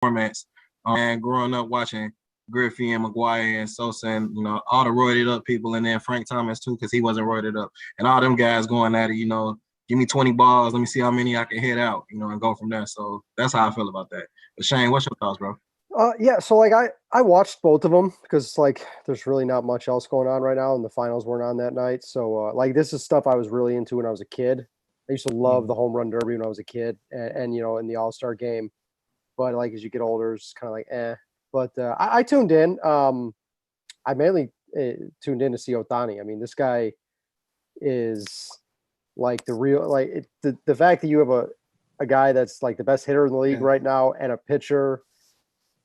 formats. And growing up watching Griffey and McGuire and Sosa and, all the roided up people, and then Frank Thomas too, because he wasn't roided up. And all them guys going at it, give me 20 balls, let me see how many I can hit out, and go from there. So that's how I feel about that. But Shane, what's your thoughts, bro? Yeah, so like I watched both of them because like there's really not much else going on right now, and the finals weren't on that night. So like this is stuff I was really into when I was a kid. I used to love the home run derby when I was a kid, and in the All-Star game. But like as you get older, it's kind of like eh. But I tuned in. I mainly tuned in to see Ohtani. I mean, this guy is like the real the fact that you have a guy that's like the best hitter in the league right now and a pitcher.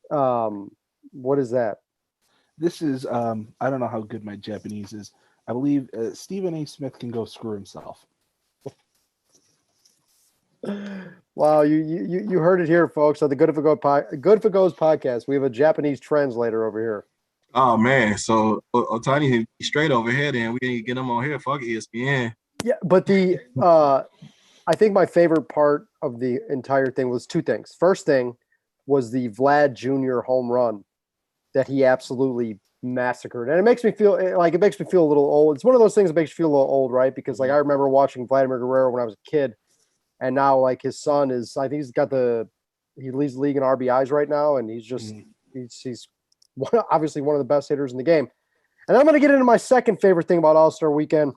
What is that? This is I don't know how good my Japanese is. I believe Stephen A. Smith can go screw himself. Wow, you heard it here, folks. On the Good If It Goes podcast, we have a Japanese translator over here. Oh man, so Ohtani straight over here. Then we can get him on here. Fuck ESPN. Yeah, but I think my favorite part of the entire thing was two things. First thing was the Vlad Jr. home run that he absolutely massacred. And it makes me feel a little old. It's one of those things that makes you feel a little old, right? Because like I remember watching Vladimir Guerrero when I was a kid, and now like his son is, I think he leads the league in RBIs right now, and he's just he's obviously one of the best hitters in the game. And I'm going to get into my second favorite thing about All-Star Weekend.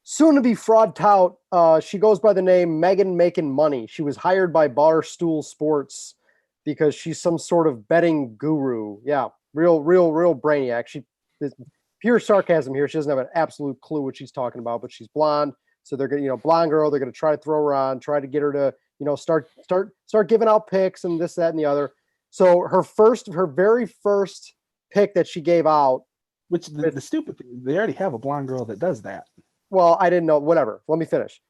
Soon to be fraud tout. She goes by the name Megan Making Money. She was hired by Barstool Sports because she's some sort of betting guru. Yeah, real brainiac. Pure sarcasm here. She doesn't have an absolute clue what she's talking about, but she's blonde. So they're going to, blonde girl, they're going to try to throw her on, try to get her to, start giving out picks and this, that, and the other. So her very first pick that she gave out. Which the stupid thing, they already have a blonde girl that does that. Well, I didn't know. Whatever. Let me finish.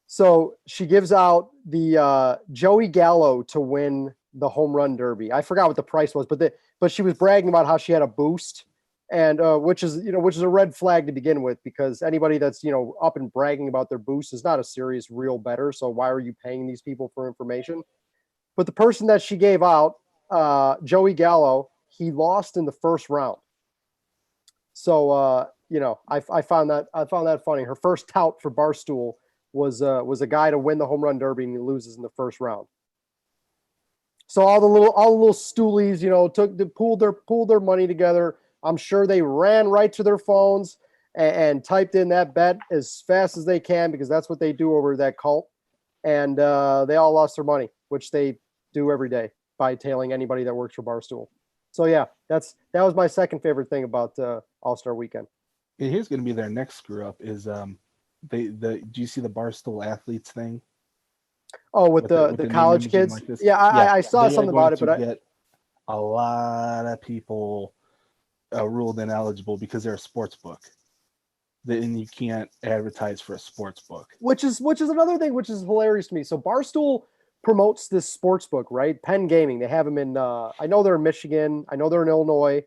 So she gives out the Joey Gallo to win the home run derby. I forgot what the price was, but she was bragging about how she had a boost, and which is a red flag to begin with, because anybody that's up and bragging about their boost is not a serious real bettor. So why are you paying these people for information? But the person that she gave out, Joey Gallo, he lost in the first round. So I found that funny. Her first tout for Barstool was a guy to win the home run derby, and he loses in the first round. So all the little stoolies, pulled their money together. I'm sure they ran right to their phones and typed in that bet as fast as they can, because that's what they do over that cult. And they all lost their money, which they do every day by tailing anybody that works for Barstool. So yeah, that was my second favorite thing about All-Star Weekend. And here's going to be their next screw up is do you see the Barstool athletes thing? Oh, with the college kids? Like I saw something about it, but get a lot of people ruled ineligible because they're a sports book. Then you can't advertise for a sports book. Which is another thing which is hilarious to me. So Barstool promotes this sports book, right? Penn Gaming. They have them in I know they're in Michigan. I know they're in Illinois.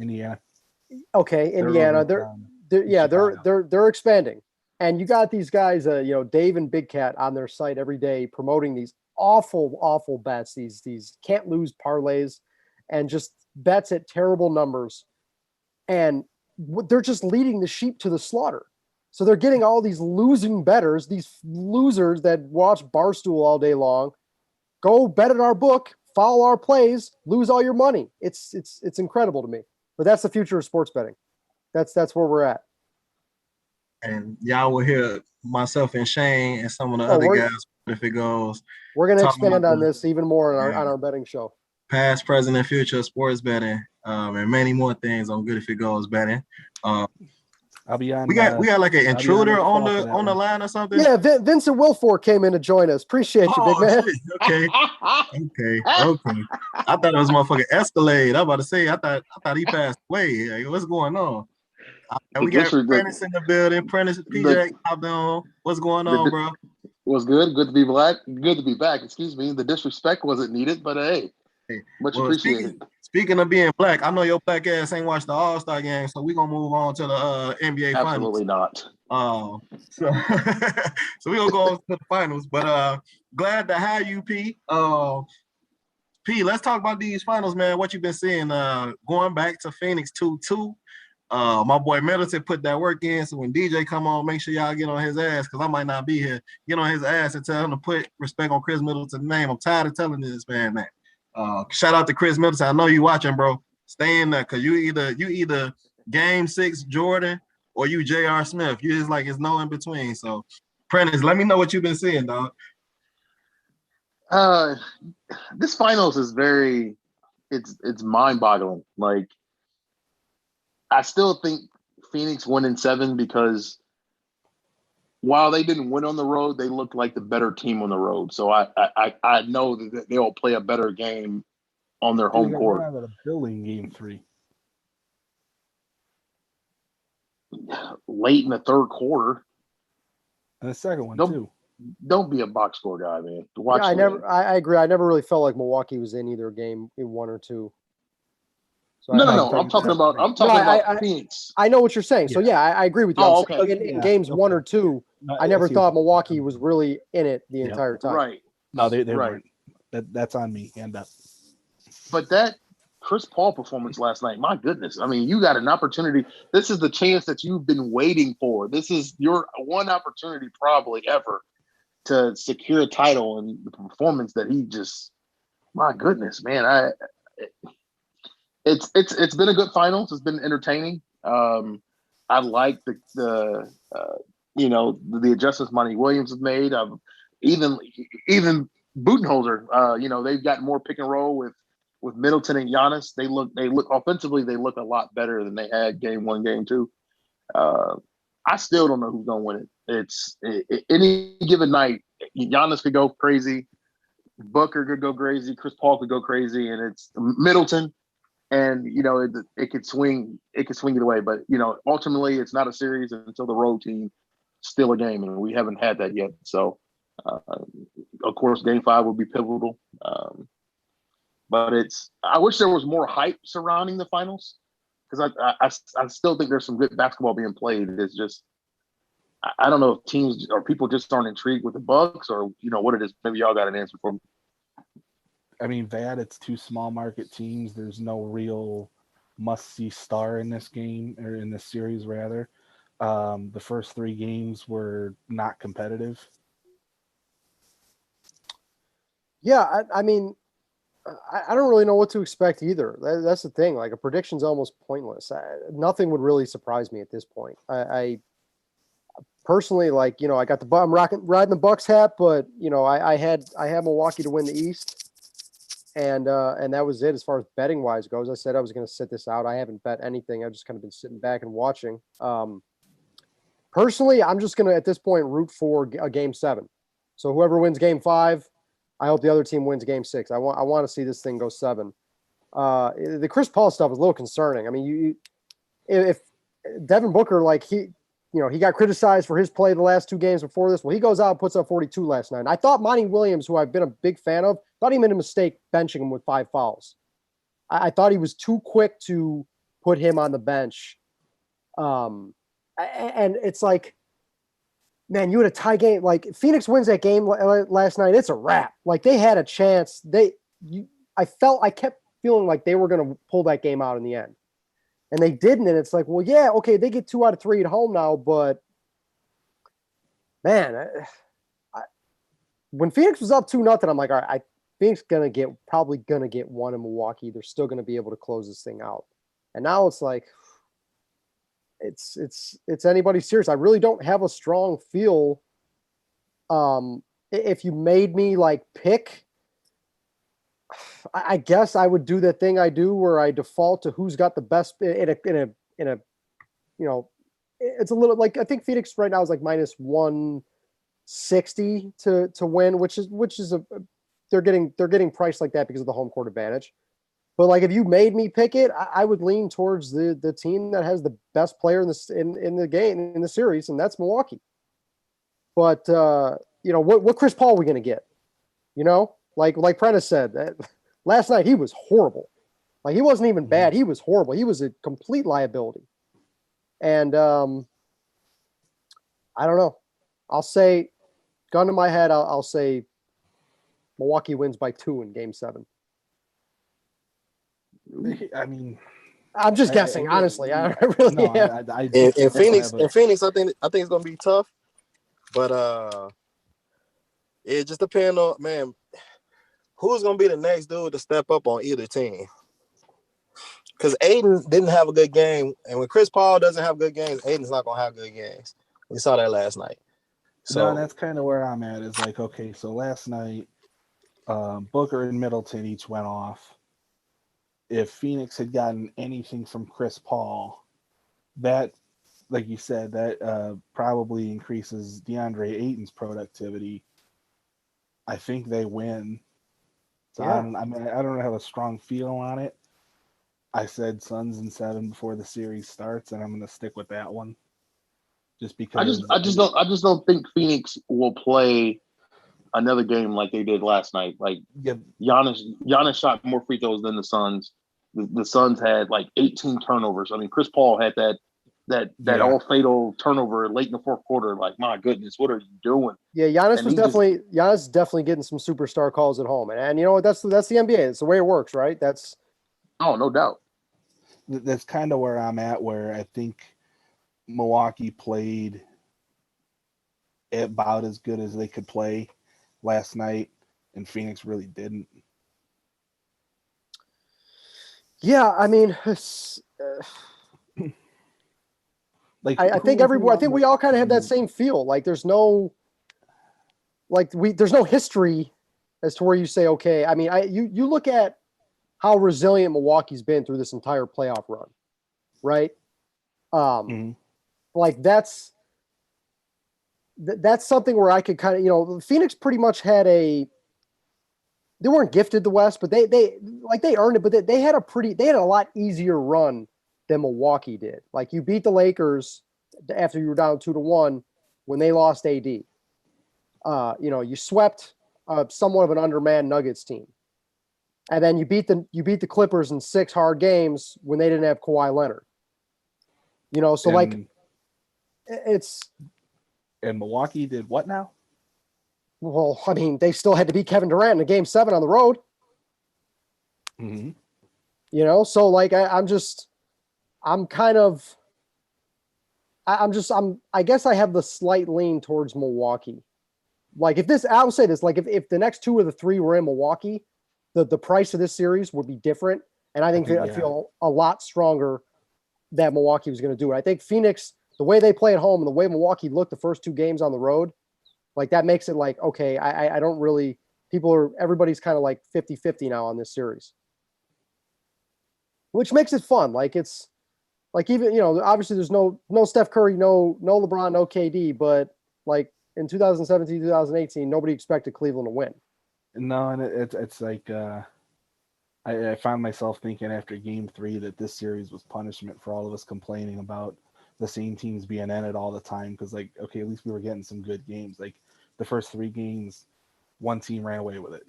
Indiana. Okay, Indiana. They're expanding. And you got these guys, Dave and Big Cat on their site every day promoting these awful bets, these can't lose parlays, and just bets at terrible numbers. And they're just leading the sheep to the slaughter. So they're getting all these losing bettors, these losers that watch Barstool all day long, go bet at our book, follow our plays, lose all your money. It's incredible to me. But that's the future of sports betting. That's where we're at. And y'all will hear myself and Shane and some of the other guys, if it goes. We're going to expand on this even more on our betting show. Past, present, and future sports betting, and many more things on Good If It Goes betting. I'll be on. We got like an intruder on the line or something. Yeah, Vincent Wilfork came in to join us. Appreciate you, big man. Okay. I thought it was motherfucking Escalade. I'm about to say, I thought he passed away. Like, what's going on? We got Prentice in the building. Prentice, PJ, hop down. What's going on, bro? Was good. Good to be back. Good to be back. Excuse me. The disrespect wasn't needed, but hey, Hey, Much well, appreciated. speaking of being black, I know your black ass ain't watched the All-Star game, so we're gonna move on to the NBA Absolutely Finals. not. So so we're gonna go on to the finals. But glad to have you, P. P, let's talk about these finals, man. What you been seeing? Going back to Phoenix 2-2. My boy Middleton put that work in. So when DJ come on, make sure y'all get on his ass because I might not be here. Get on his ass and tell him to put respect on Chris Middleton's name. I'm tired of telling this man that. Shout out to Chris Middleton. I know you watching, bro. Stay in there because you either game 6 Jordan or you J.R. Smith. You just like it's no in between. So Prentice, let me know what you've been seeing, dog. This finals is it's mind-boggling. Like, I still think Phoenix won in 7 because while they didn't win on the road, they looked like the better team on the road. So I know that they'll play a better game on their home court. Out of the building game 3. Late in the third quarter. And the second one, too. Don't be a box score guy, man. I agree. I never really felt like Milwaukee was in either game in 1 or 2. So no. I'm talking about Phoenix. I know what you're saying. So yeah, I agree with you. Okay. In games 1 or 2, I never thought Milwaukee was really in it the entire time. Right. No, they weren't. That's on me. Hand up. But that Chris Paul performance last night, my goodness. I mean, you got an opportunity. This is the chance that you've been waiting for. This is your one opportunity probably ever to secure a title, and the performance that he just, my goodness, man. It's been a good finals. It's been entertaining. I like the adjustments Monty Williams has made. Even Budenholzer, they've got more pick and roll with Middleton and Giannis. They look offensively, they look a lot better than they had game 1, game 2. I still don't know who's going to win it. Any given night, Giannis could go crazy, Booker could go crazy, Chris Paul could go crazy, and it's Middleton. And it could swing either way. But ultimately, it's not a series until the road team steal a game, and we haven't had that yet. So, of course, Game 5 will be pivotal. But I wish there was more hype surrounding the finals because I still think there's some good basketball being played. It's just I don't know if teams or people just aren't intrigued with the Bucks or what it is. Maybe y'all got an answer for me. I mean, it's 2 small market teams. There's no real must-see star in this game, or in this series, rather. The first 3 games were not competitive. Yeah, I mean, I don't really know what to expect either. That's the thing. Like, a prediction's almost pointless. Nothing would really surprise me at this point. I personally, like, I got I'm riding the Bucks hat, but I had Milwaukee to win the East. And that was it as far as betting wise goes. I said I was going to sit this out. I haven't bet anything. I've just kind of been sitting back and watching. Personally, I'm just going to, at this point, root for a game 7. So whoever wins game 5, I hope the other team wins game 6. I want to see this thing go 7. The Chris Paul stuff is a little concerning. I mean, if Devin Booker, like he got criticized for his play the last 2 games before this. Well, he goes out and puts up 42 last night. And I thought Monty Williams, who I've been a big fan of, thought he made a mistake benching him with 5 fouls. I thought he was too quick to put him on the bench. And it's like, man, you had a tie game. Like, Phoenix wins that game last night, it's a wrap. Like, they had a chance. I kept feeling like they were going to pull that game out in the end. And they didn't, and it's like, well, yeah, okay, they get 2 out of 3 at home now, but man, when Phoenix was up 2-0, I'm like, all right, Phoenix probably gonna get 1 in Milwaukee. They're still gonna be able to close this thing out. And now it's like, it's anybody's serious. I really don't have a strong feel. If you made me like pick, I guess I would do that thing I do where I default to who's got the best in a it's a little like, I think Phoenix right now is like minus 160 to win, which is they're getting priced like that because of the home court advantage. But like, if you made me pick it, I would lean towards the team that has the best player in the game, in the series, and that's Milwaukee. But what Chris Paul are we going to get? Like Prentice said, Last night he was horrible. Like he wasn't even bad. He was horrible. He was a complete liability. And I don't know. I'll say, gun to my head, I'll say Milwaukee wins by 2 in Game 7. I mean, I'm just guessing, honestly. I really am. In Phoenix, I think it's gonna be tough. But it just depends on, man, who's gonna be the next dude to step up on either team. Because Aiden didn't have a good game, and when Chris Paul doesn't have good games, Aiden's not gonna have good games. We saw that last night. So that's kind of where I'm at. Is like, okay, so last night, Booker and Middleton each went off. If Phoenix had gotten anything from Chris Paul, that, like you said, that probably increases DeAndre Ayton's productivity. I think they win. So I don't have a strong feel on it. I said Suns in 7 before the series starts, and I'm going to stick with that one. Just because I just don't think Phoenix will play another game like they did last night. Like Giannis shot more free throws than the Suns. The Suns had like 18 turnovers. I mean, Chris Paul had that all fatal turnover late in the fourth quarter. Like, my goodness, what are you doing? Yeah, Giannis is definitely getting some superstar calls at home, and you know what? That's the NBA. It's the way it works, right? No doubt. That's kind of where I'm at. Where I think Milwaukee played about as good as they could play last night, and Phoenix really didn't. Yeah, I mean, like I think we all kind of have that same feel. Like there's no history as to where you say, okay. I mean, you look at how resilient Milwaukee's been through this entire playoff run, right? Like that's something where I could kind of, you know, Phoenix pretty much had they weren't gifted the West, but they earned it, but they had a lot easier run than Milwaukee did. Like you beat the Lakers after you were down 2-1 when they lost AD. You know, you swept somewhat of an undermanned Nuggets team. And then you beat the Clippers in 6 hard games when they didn't have Kawhi Leonard. You know, so and Milwaukee did what now? Well, I mean, they still had to beat Kevin Durant in a Game 7 on the road. Mm-hmm. You know, so like I guess I have the slight lean towards Milwaukee. Like I will say this, like if the next 2 of the 3 were in Milwaukee, the price of this series would be different. And I feel a lot stronger that Milwaukee was going to do it. I think Phoenix, the way they play at home and the way Milwaukee looked the first 2 games on the road, like that makes it like, okay, I don't really, everybody's kind of like 50-50 now on this series, which makes it fun. Like it's like, even, you know, obviously there's no Steph Curry, no LeBron, no KD, but like in 2017, 2018, nobody expected Cleveland to win. No, and it's like I found myself thinking after Game 3 that this series was punishment for all of us complaining about the same teams being in it all the time. Because, like, okay, at least we were getting some good games. Like the first 3 games, one team ran away with it.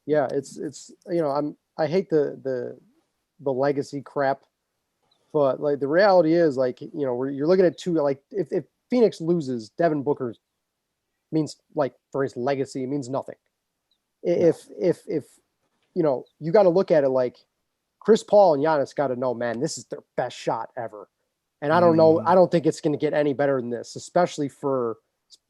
Yeah, it's you know, I hate the legacy crap, but like the reality is, like, you know, you're looking at 2, like if Phoenix loses, Devin Booker means, like, for his legacy, it means nothing. If you know, you got to look at it like Chris Paul and Giannis got to know, man, this is their best shot ever. And I don't know, I don't think it's going to get any better than this, especially for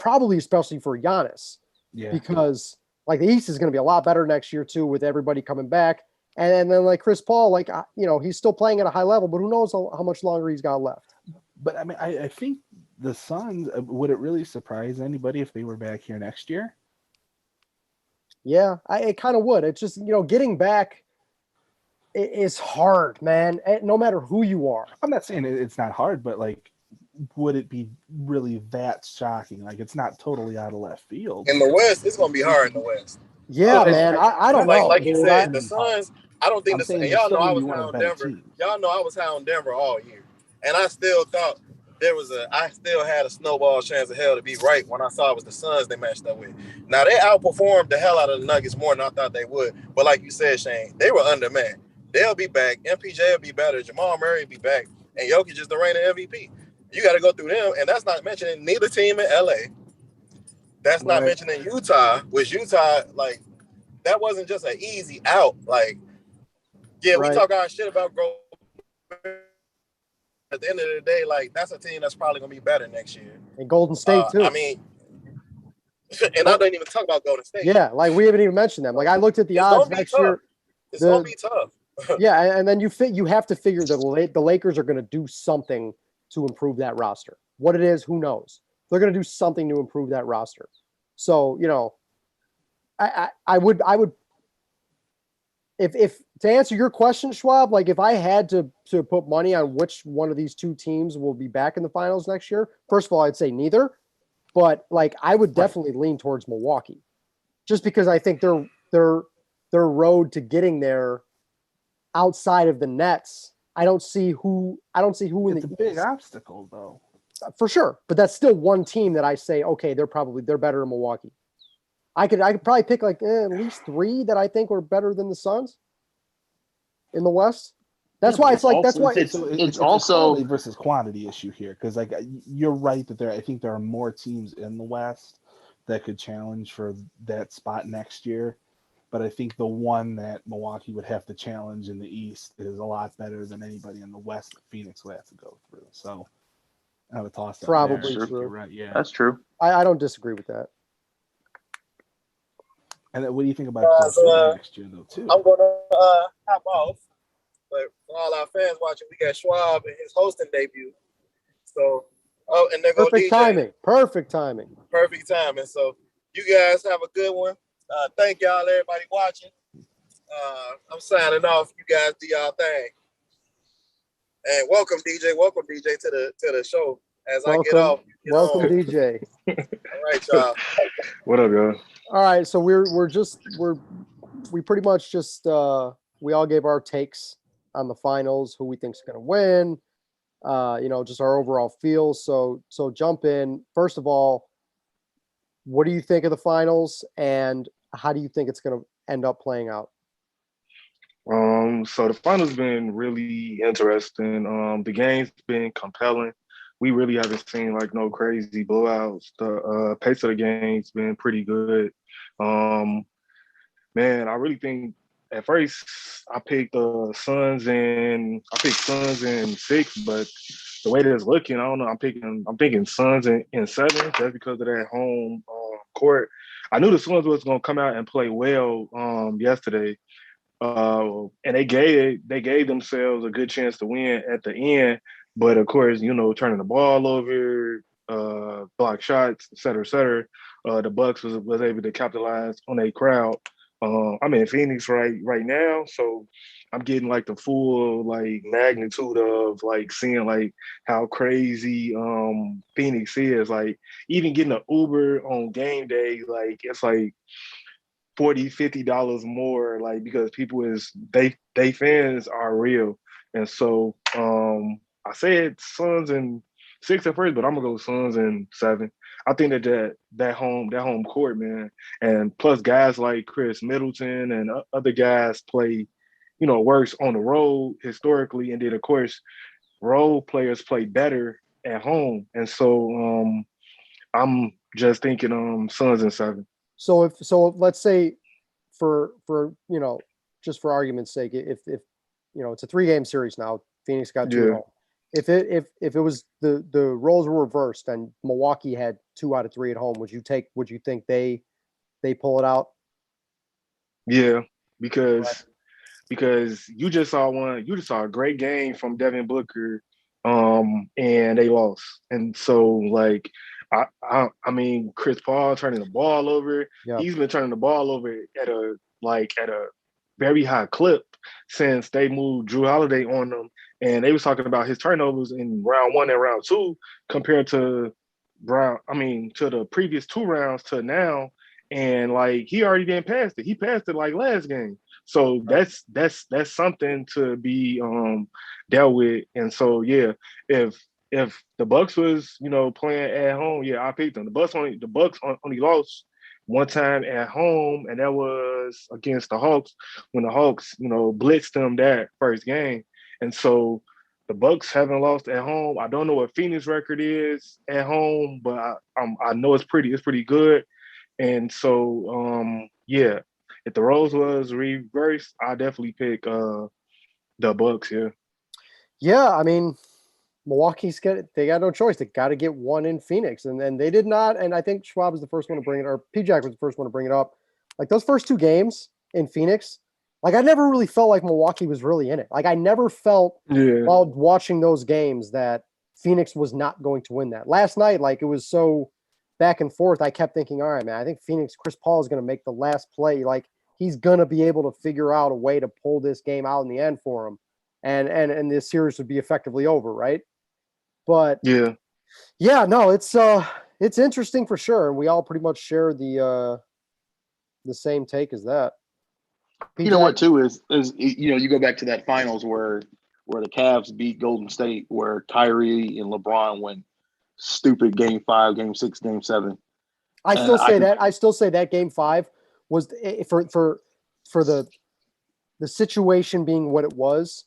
Giannis. Yeah. Because like the East is going to be a lot better next year too, with everybody coming back. And then like Chris Paul, like, you know, he's still playing at a high level, but who knows how much longer he's got left. But I mean, I think the Suns, would it really surprise anybody if they were back here next year? Yeah, it kind of would. It's just, you know, getting back is hard, man. No matter who you are. I'm not saying it's not hard, but like, would it be really that shocking? Like, it's not totally out of left field. In the West, it's going to be hard in the West. Yeah, man. I don't know. Like you said, the Suns, I don't think and y'all know I was high on Denver. Teams. Y'all know I was high on Denver all year. And I still thought I still had a snowball chance of hell to be right when I saw it was the Suns they matched up with. Now they outperformed the hell out of the Nuggets more than I thought they would. But like you said, Shane, they were undermanned. They'll be back. MPJ will be better. Jamal Murray will be back. And Jokic is the reigning MVP. You got to go through them. And that's not mentioning neither team in LA. That's not mentioning Utah, which Utah, like, that wasn't just an easy out. Like, yeah, we talk our shit about growth. At the end of the day, like, that's a team that's probably going to be better next year. And Golden State, too. I mean, and I didn't even talk about Golden State. Yeah, like, we haven't even mentioned them. Like, I looked at the odds next year. It's going to be tough. Yeah, and then you have to figure that the Lakers are going to do something to improve that roster. What it is, who knows? They're going to do something to improve that roster. So, you know, I would if to answer your question, Schwab, like if I had to put money on which one of these two teams will be back in the finals next year, first of all, I'd say neither. But like I would definitely lean towards Milwaukee, just because I think their road to getting there outside of the Nets, I don't see who in it's the a big obstacle though. For sure, but that's still one team that I say, okay, they're better in Milwaukee. I could probably pick like at least 3 that I think were better than the Suns in the West. That's why it's like that's why it's also a versus quantity issue here, because like you're right that I think there are more teams in the West that could challenge for that spot next year, but I think the one that Milwaukee would have to challenge in the East is a lot better than anybody in the West that Phoenix would have to go through. So I have a toss. Probably there. true. You're right. Yeah, that's true. I don't disagree with that. And what do you think about next year, though, too? I'm going to hop off. But for all our fans watching, we got Schwab in his hosting debut. So, and there go DJ. Perfect timing. Perfect timing. So, you guys have a good one. Thank y'all, everybody watching. I'm signing off. You guys do y'all thing. And welcome, DJ. Welcome, DJ, to the show. As I get off. Welcome, DJ. All right, y'all. What up, y'all? All right, so we pretty much just we all gave our takes on the finals, who we think's going to win, you know, just our overall feel. So jump in. First of all, what do you think of the finals, and how do you think it's going to end up playing out? So the finals been really interesting. The game's been compelling. We really haven't seen like no crazy blowouts. The pace of the game's been pretty good. Man, I really think at first I picked Suns in 6, but the way that it's looking, I don't know. I'm thinking Suns in 7 just because of that home court. I knew the Suns was gonna come out and play well yesterday. And they gave themselves a good chance to win at the end. But of course, you know, turning the ball over, block shots, et cetera, the Bucks was able to capitalize on a crowd. I'm in Phoenix right now, so I'm getting like the full like magnitude of like seeing like how crazy Phoenix is. Like even getting an Uber on game day, like it's like $40-$50 more, like because people they fans are real. And so I said Suns in 6 at first, but I'm gonna go Suns in 7. I think that home court, man, and plus guys like Chris Middleton and other guys play, you know, worse on the road historically, and then of course road players play better at home. And so I'm just thinking Suns in 7. So let's say for you know, just for argument's sake, if you know it's a 3-game series now, Phoenix got 2 at home. If it was the roles were reversed and Milwaukee had 2 out of 3 at home, would you think they pull it out? Yeah, because you just saw a great game from Devin Booker, and they lost. And so like I mean Chris Paul turning the ball over, he's been turning the ball over at a very high clip since they moved Drew Holiday on them. And they was talking about his turnovers in round 1 and round 2 compared to the previous 2 rounds to now. And like he already been past it. He passed it like last game. So that's something to be dealt with. And so yeah, if if the Bucks was, playing at home, yeah, I picked them. The Bucks only lost one time at home, and that was against the Hawks when the Hawks, blitzed them that first game. And so the Bucks haven't lost at home. I don't know what Phoenix record is at home, but I know it's pretty good. And so yeah, if the roles was reversed, I definitely pick the Bucks here. Yeah, I mean, they got no choice. They got to get one in Phoenix, and they did not. And I think Schwab was the first one to bring it, or P-Jack was the first one to bring it up. Like those first 2 games in Phoenix, like I never really felt like Milwaukee was really in it. Like I never felt while watching those games that Phoenix was not going to win that. Last night, like it was so back and forth. I kept thinking, all right, man, I think Chris Paul is going to make the last play. Like he's going to be able to figure out a way to pull this game out in the end for him, and this series would be effectively over, right? But yeah, no, it's interesting for sure, and we all pretty much share the same take as that. You know what, too, is you go back to that finals where the Cavs beat Golden State, where Kyrie and LeBron went stupid game 5, game 6, game 7. I still say that game 5 was for the situation being what it was.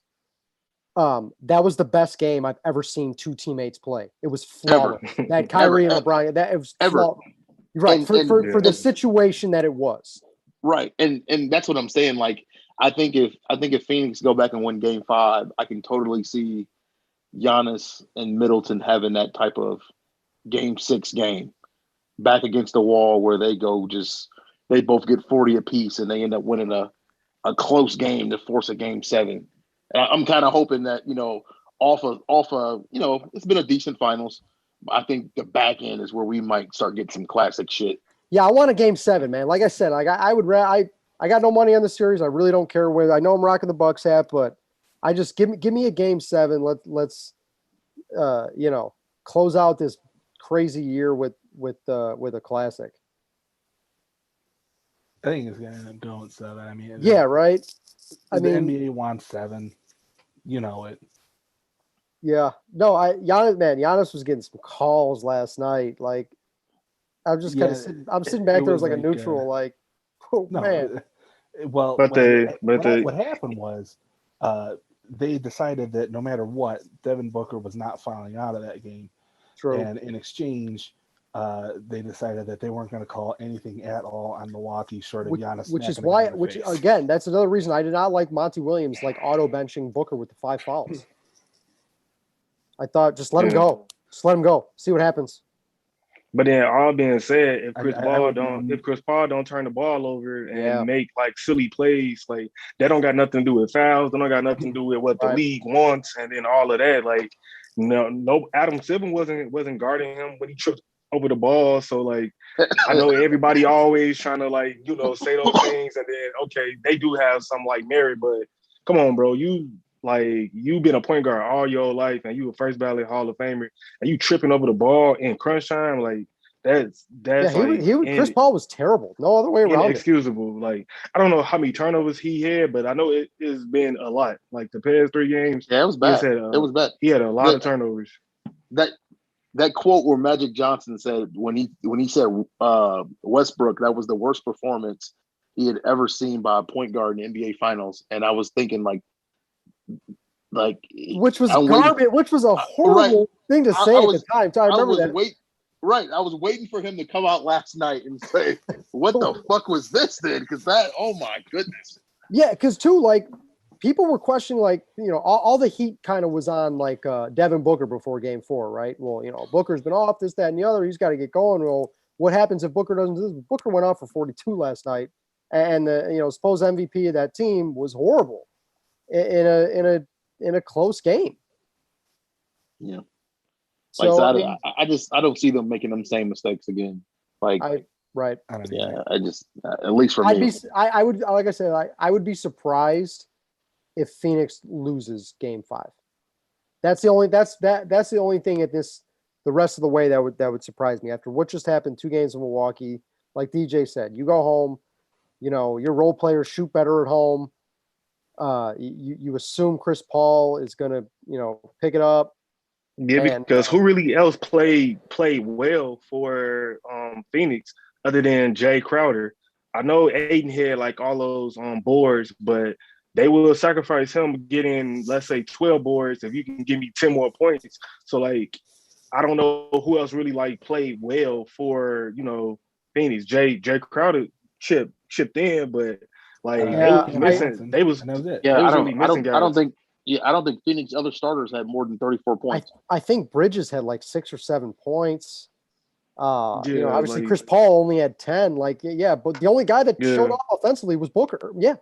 That was the best game I've ever seen 2 teammates play. It was flawless. That Kyrie and LeBron, that it was flawless. Right. For the situation that it was. Right. And that's what I'm saying. Like, I think if Phoenix go back and win game 5, I can totally see Giannis and Middleton having that type of game 6 game back against the wall where they both get 40 apiece and they end up winning a close game to force a game 7. I'm kind of hoping that, off of, it's been a decent finals. I think the back end is where we might start getting some classic shit. Yeah, I want a game 7, man. Like I said, like I got no money on the series. I really don't care whether I know I'm rocking the Bucks hat, but I just give me a game 7. Let's close out this crazy year with a classic. I think it's gonna end up going 7. I mean, yeah, right. The NBA wants 7. You know it. Yeah. No, Giannis was getting some calls last night. Like, I'm just kind of I'm sitting back there as like a neutral, man. Well, what happened was they decided that no matter what, Devin Booker was not fouling out of that game. True. And in exchange, they decided that they weren't going to call anything at all on Milwaukee short of Giannis. Again, that's another reason I did not like Monty Williams like auto benching Booker with the 5 fouls. I thought just let him go. Just let him go. See what happens. But then all being said, if Chris Paul don't turn the ball over and make like silly plays, like that don't got nothing to do with fouls, that don't got nothing to do with what the league wants, and then all of that. Like, no Adam Silver wasn't guarding him when he tripped over the ball. So like I know everybody always trying to say those things, and then okay, they do have some like merit, but come on, bro, you've been a point guard all your life, and you a first ballot Hall of Famer, and you tripping over the ball in crunch time, like that's Chris Paul was terrible. No other way around. Inexcusable. Like I don't know how many turnovers he had, but I know it has been a lot. Like the past 3 games, it was bad. It was bad. He had a lot of turnovers. That quote where Magic Johnson said when he said Westbrook, that was the worst performance he had ever seen by a point guard in NBA Finals, and I was thinking like which was garbage, which was a horrible thing to say at the time. I remember that. I was waiting for him to come out last night and say, "What the fuck was this then?" Because oh my goodness. Yeah, because too, like people were questioning, like all the heat kind of was on like Devin Booker before Game 4, right? Well, Booker's been off this, that, and the other. He's got to get going. Well, what happens if Booker doesn't do this? Booker went off for 42 last night, and the supposed MVP of that team was horrible in a close game. Yeah. So I don't see them making them same mistakes again. At least for me. I would, like I said, I would be surprised if Phoenix loses Game 5. That's the only thing at this the rest of the way that would surprise me after what just happened 2 games in Milwaukee. Like DJ said, you go home, your role players shoot better at home. You assume Chris Paul is going to, pick it up. Yeah, And because who really else played well for Phoenix other than Jay Crowder? I know Aiden had like all those boards, but they will sacrifice him getting, let's say, 12 boards if you can give me 10 more points. So like I don't know who else really like played well for, Phoenix. Jay Crowder chipped in, but like they yeah, was missing and that was it. Yeah, they was really missing I guys. don't think. Yeah, I don't think Phoenix other starters had more than 34 points. I think Bridges had like 6 or 7 points. Yeah, Obviously like Chris Paul only had 10. Like, yeah, but the only guy that yeah. showed off offensively was Booker. Yeah.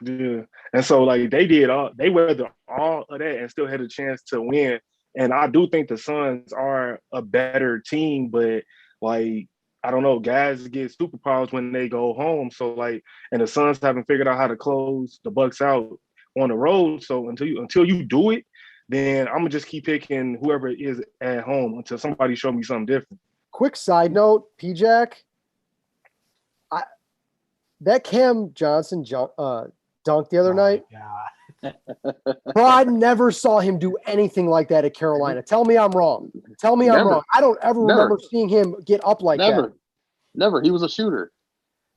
Yeah. And so like they weathered all of that and still had a chance to win. And I do think the Suns are a better team, but like I don't know, guys get superpowers when they go home. So like and the Suns haven't figured out how to close the Bucks out on the road. So until you do it, then I'm gonna just keep picking whoever is at home until somebody show me something different. Quick side note, P-Jack, that Cam Johnson dunk the other night, Yeah. bro, I never saw him do anything like that at Carolina. Tell me I'm wrong. Tell me I'm Never. wrong. I don't ever Never. remember seeing him get up like that. Never. He was a shooter.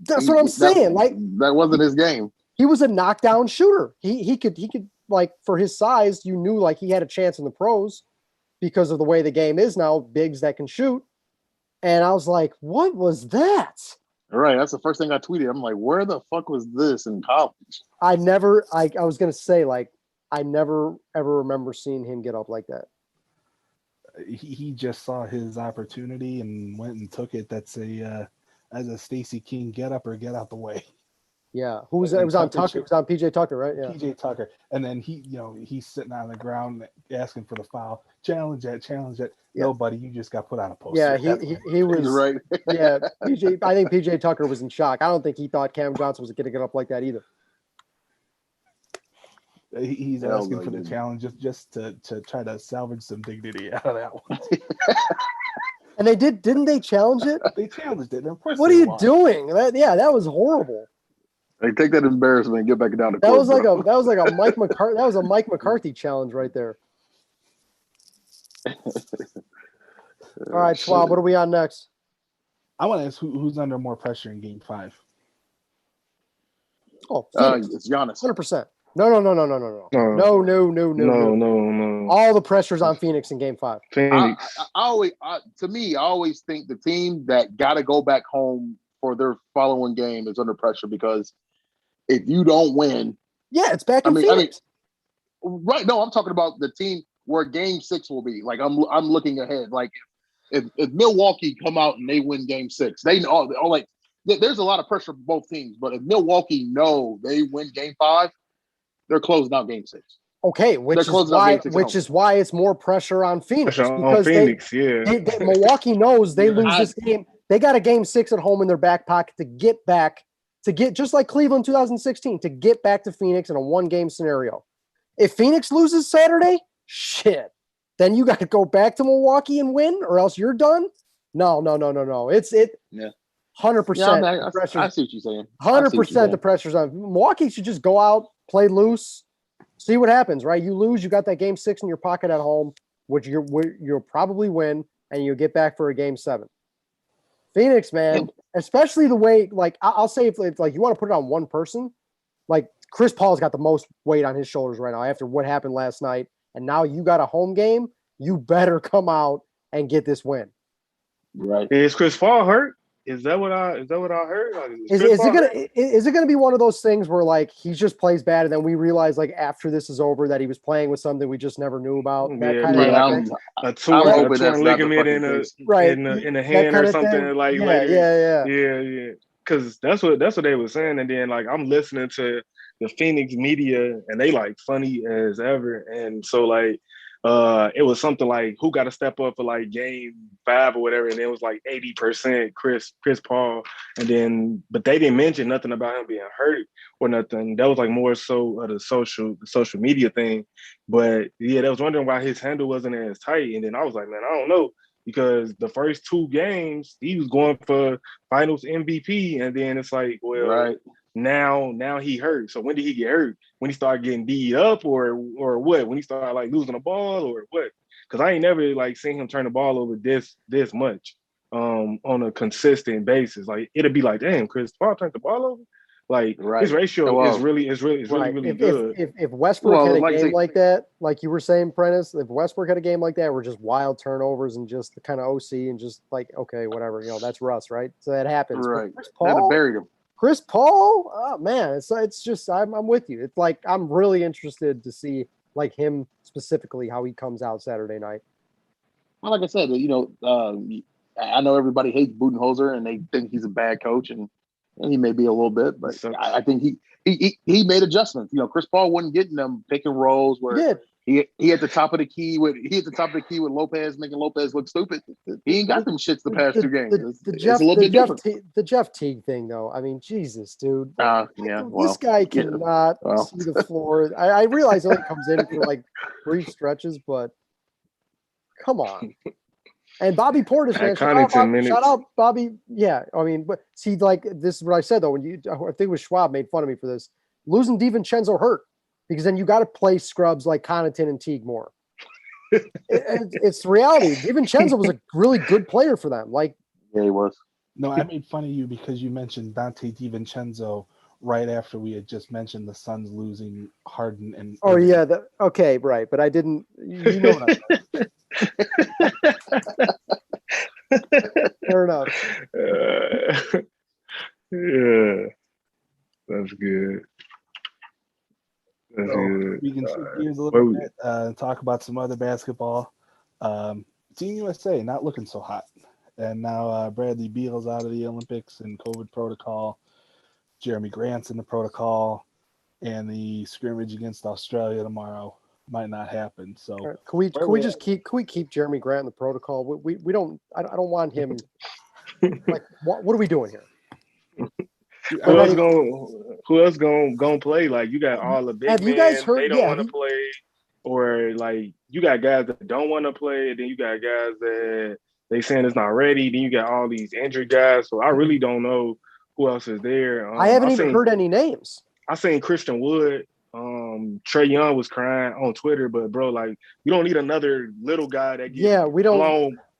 That's what I'm saying. Like, that wasn't his game. he was a knockdown shooter. He could like, for his size, you knew like he had a chance in the pros because of the way the game is now, bigs that can shoot. And I was like, what was that? All right, that's the first thing I tweeted. I'm like, where the fuck was this in college? I was gonna say, like, I never ever remember seeing him get up like that. He just saw his opportunity and went and took it. That's as a Stacey King, get up or get out the way. Yeah, who was that? It was on Tucker. It was on PJ Tucker, right? Yeah. PJ Tucker, and then he's sitting on the ground asking for the foul. Challenge that. Yeah. No, buddy, you just got put on a poster. Yeah, he was right. Yeah, PJ. I think PJ Tucker was in shock. I don't think he thought Cam Johnson was going to get up like that either. He's asking for the challenge just to try to salvage some dignity out of that one. And they didn't they challenge it? They challenged it. And of course, what are you doing? That was horrible. Hey, take that embarrassment and get back down to court. That was like a Mike McCarthy. That was a Mike McCarthy challenge right there. All right, Schwab, what are we on next? I want to ask who's under more pressure in Game 5. Oh, Phoenix. It's Giannis. 100%. No. All the pressure's on Phoenix in Game 5. Phoenix. I always think the team that got to go back home for their following game is under pressure because if you don't win, it's back in Phoenix. Right? No, I'm talking about the team where Game 6 will be. Like I'm looking ahead. Like if Milwaukee come out and they win Game 6, they know like there's a lot of pressure for both teams. But if Milwaukee know they win Game 5, they're closing out Game 6. Okay, which is why it's more pressure on Phoenix because Milwaukee knows they lose this game. They got a Game 6 at home in their back pocket to get just like Cleveland 2016 to get back to Phoenix in a 1-game scenario. If Phoenix loses Saturday, shit, then you got to go back to Milwaukee and win, or else you're done. No. 100%. I see what you're saying. 100% the pressure's on. Milwaukee should just go out, play loose, see what happens. Right, you lose, you got that Game 6 in your pocket at home, which you'll probably win, and you'll get back for a Game 7. Phoenix, man, especially the way, like, I'll say if like you want to put it on one person, like Chris Paul's got the most weight on his shoulders right now after what happened last night, and now you got a home game. You better come out and get this win. Right? Is Chris Paul hurt? Is that what I heard? Like, is it gonna be one of those things where like he just plays bad and then we realize like after this is over that he was playing with something we just never knew about? A torn ligament in the hand or something like yeah. Because that's what they were saying, and then like I'm listening to the Phoenix media and they like funny as ever, and so like. It was something like who got to step up for like Game 5 or whatever, and it was like 80% Chris Paul, but they didn't mention nothing about him being hurt or nothing. That was like more so the social media thing, but yeah, they was wondering why his handle wasn't as tight, and then I was like, man, I don't know, because the first 2 games he was going for Finals MVP, and then it's like, well, right. Now he hurt. So when did he get hurt? When he started getting D'd up or what? When he started like losing the ball or what? because I ain't never like seen him turn the ball over this much on a consistent basis. Like it'll be like, damn, Chris Paul turned the ball over. Like his ratio is really good. If Westbrook had a game like that, like you were saying, Prentice, if Westbrook had a game like that, where just wild turnovers and just the kind of OC and just like, okay, whatever, that's Russ, right? So that happens. Right. Chris That'd have buried him. Chris Paul, oh man, it's just I'm with you. It's like I'm really interested to see like him specifically how he comes out Saturday night. Well, like I said, I know everybody hates Budenholzer and they think he's a bad coach, and he may be a little bit, but I think he made adjustments. Chris Paul wasn't getting them pick and rolls where he at the top of the key with Lopez, making Lopez look stupid. He ain't got them shits the past 2 games. The Jeff Teague thing, though. I mean, Jesus, dude. This guy cannot see the floor. I realize he only comes in for like brief stretches, but come on. And Bobby Portis, man, shout out Bobby. Yeah, I mean, but see, like this is what I said though. I think it was Schwab made fun of me for this. Losing DiVincenzo hurt because then you got to play scrubs like Connaughton and Teague more. It's the reality. DiVincenzo was a really good player for them. Like, yeah, he was. No, I made fun of you because you mentioned Dante DiVincenzo right after we had just mentioned the Suns losing Harden and. Oh yeah, okay, right, but I didn't. You know what I meant. Fair enough. Yeah, that's good. We can shift gears a little bit and talk about some other basketball. Team USA not looking so hot, and now Bradley Beal's out of the Olympics and COVID protocol. Jeremy Grant's in the protocol, and the scrimmage against Australia tomorrow might not happen. So can we keep Jeremy Grant in the protocol? We don't. I don't want him. Like what are we doing here? Who else gonna play? Like you got all the big men. You guys heard? They don't want to play, or like you got guys that don't want to play, and then you got guys that they saying it's not ready. Then you got all these injured guys. So I really don't know who else is there. I haven't even heard any names. I seen Christian Wood. Trae Young was crying on Twitter, but bro, like you don't need another little guy that gets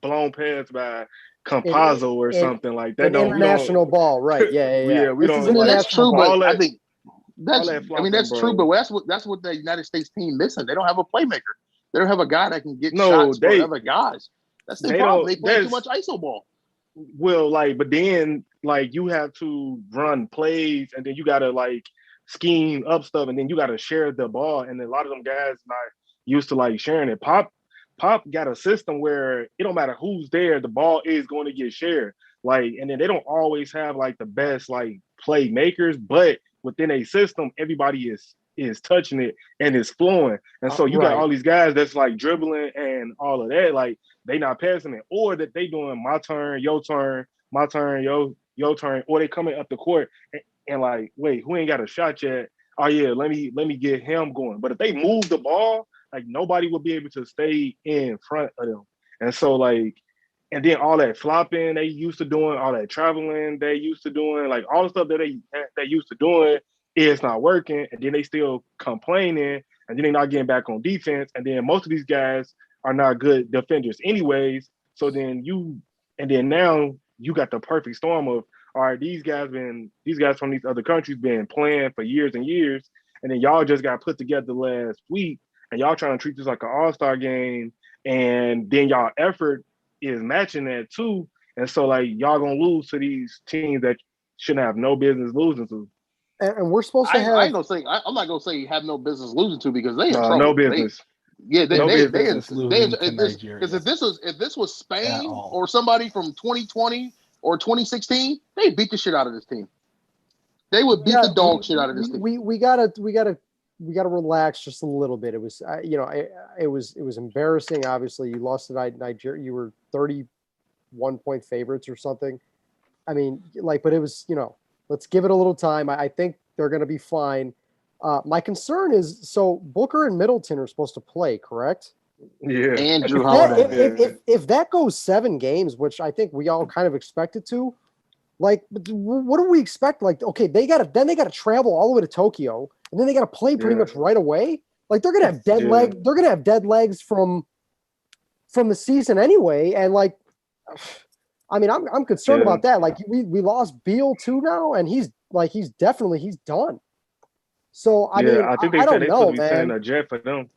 blown past by Campazzo or something like that. International ball, right? Yeah. We don't. That's true, but I think that's true. But that's what the United States team missing. They don't have a playmaker. They don't have a guy that can get shots for other guys. That's the problem. They play too much iso ball. Well, but then you have to run plays, and then you gotta scheme up stuff, and then you gotta share the ball. And a lot of them guys not used to sharing it. Pop got a system where it don't matter who's there, the ball is going to get shared. And then they don't always have the best playmakers, but within a system, everybody is touching it and it's flowing. And so you got all these guys that's dribbling and all of that, they not passing it, or that they doing my turn, your turn, my turn, your turn, or they coming up the court and wait, who ain't got a shot yet? Oh yeah, let me get him going. But if they move the ball, nobody will be able to stay in front of them. And so and then all that flopping they used to doing, all that traveling they used to doing, all the stuff that they used to doing is not working. And then they still complaining, and then they're not getting back on defense. And then most of these guys are not good defenders anyways. So then now you got the perfect storm of, all right, these guys from these other countries been playing for years and years, and then y'all just got put together last week, and y'all trying to treat this like an all-star game, and then y'all effort is matching that too. And so y'all gonna lose to these teams that shouldn't have no business losing to. And we're supposed to have. I'm not gonna say have no business losing to, because they in trouble. No business. Because if this was Spain or somebody from 2020 or 2016, they beat the shit out of this team. They would beat the dog shit out of this team. We gotta relax just a little bit. It was it was embarrassing. Obviously, you lost to Nigeria. You were 31-point favorites or something. I mean, but it was, let's give it a little time. I think they're going to be fine. My concern is, so Booker and Middleton are supposed to play, correct? Yeah. And Drew Holiday. If that goes 7 games, which I think we all kind of expect it to, what do we expect? Okay, they gotta travel all the way to Tokyo, and then they gotta play pretty much right away. They're gonna have dead leg. They're gonna have dead legs from from the season anyway. And like, I mean, I'm concerned about that. Like we lost Beal too now, and he's done. So I mean, I think I don't know, supposed to be man. sending a jet for them.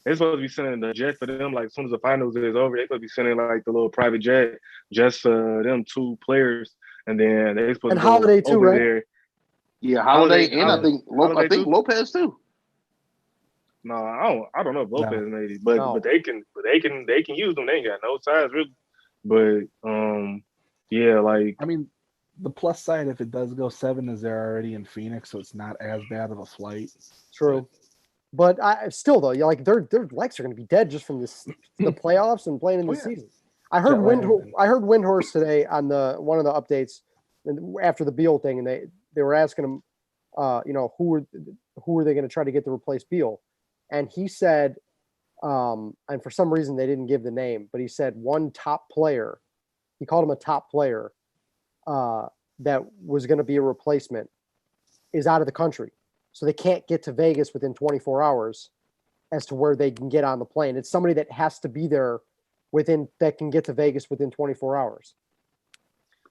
They're supposed to be sending a jet for them. Like as soon as the finals is over, they're supposed to be sending like the little private jet just for them 2 players, and then they're supposed And to go Holiday too, over right? there. Yeah, Holiday, and I think Holiday too? Lopez too. No, I don't know if Lopez made it, No. but they can use them. They ain't got no size really. But yeah, like I mean, the plus side, if it does go 7, is they're already in Phoenix, so it's not as bad of a flight. True. But I still though, like their legs are going to be dead just from the playoffs and playing in the season. I heard Windhorst today on one of the updates after the Beal thing, and they were asking him, who are they going to try to get to replace Beal, and he said, and for some reason they didn't give the name, but he said one top player, he called him a top player, that was going to be a replacement, is out of the country. So they can't get to Vegas within 24 hours as to where they can get on the plane. It's somebody that has to be there that can get to Vegas within 24 hours.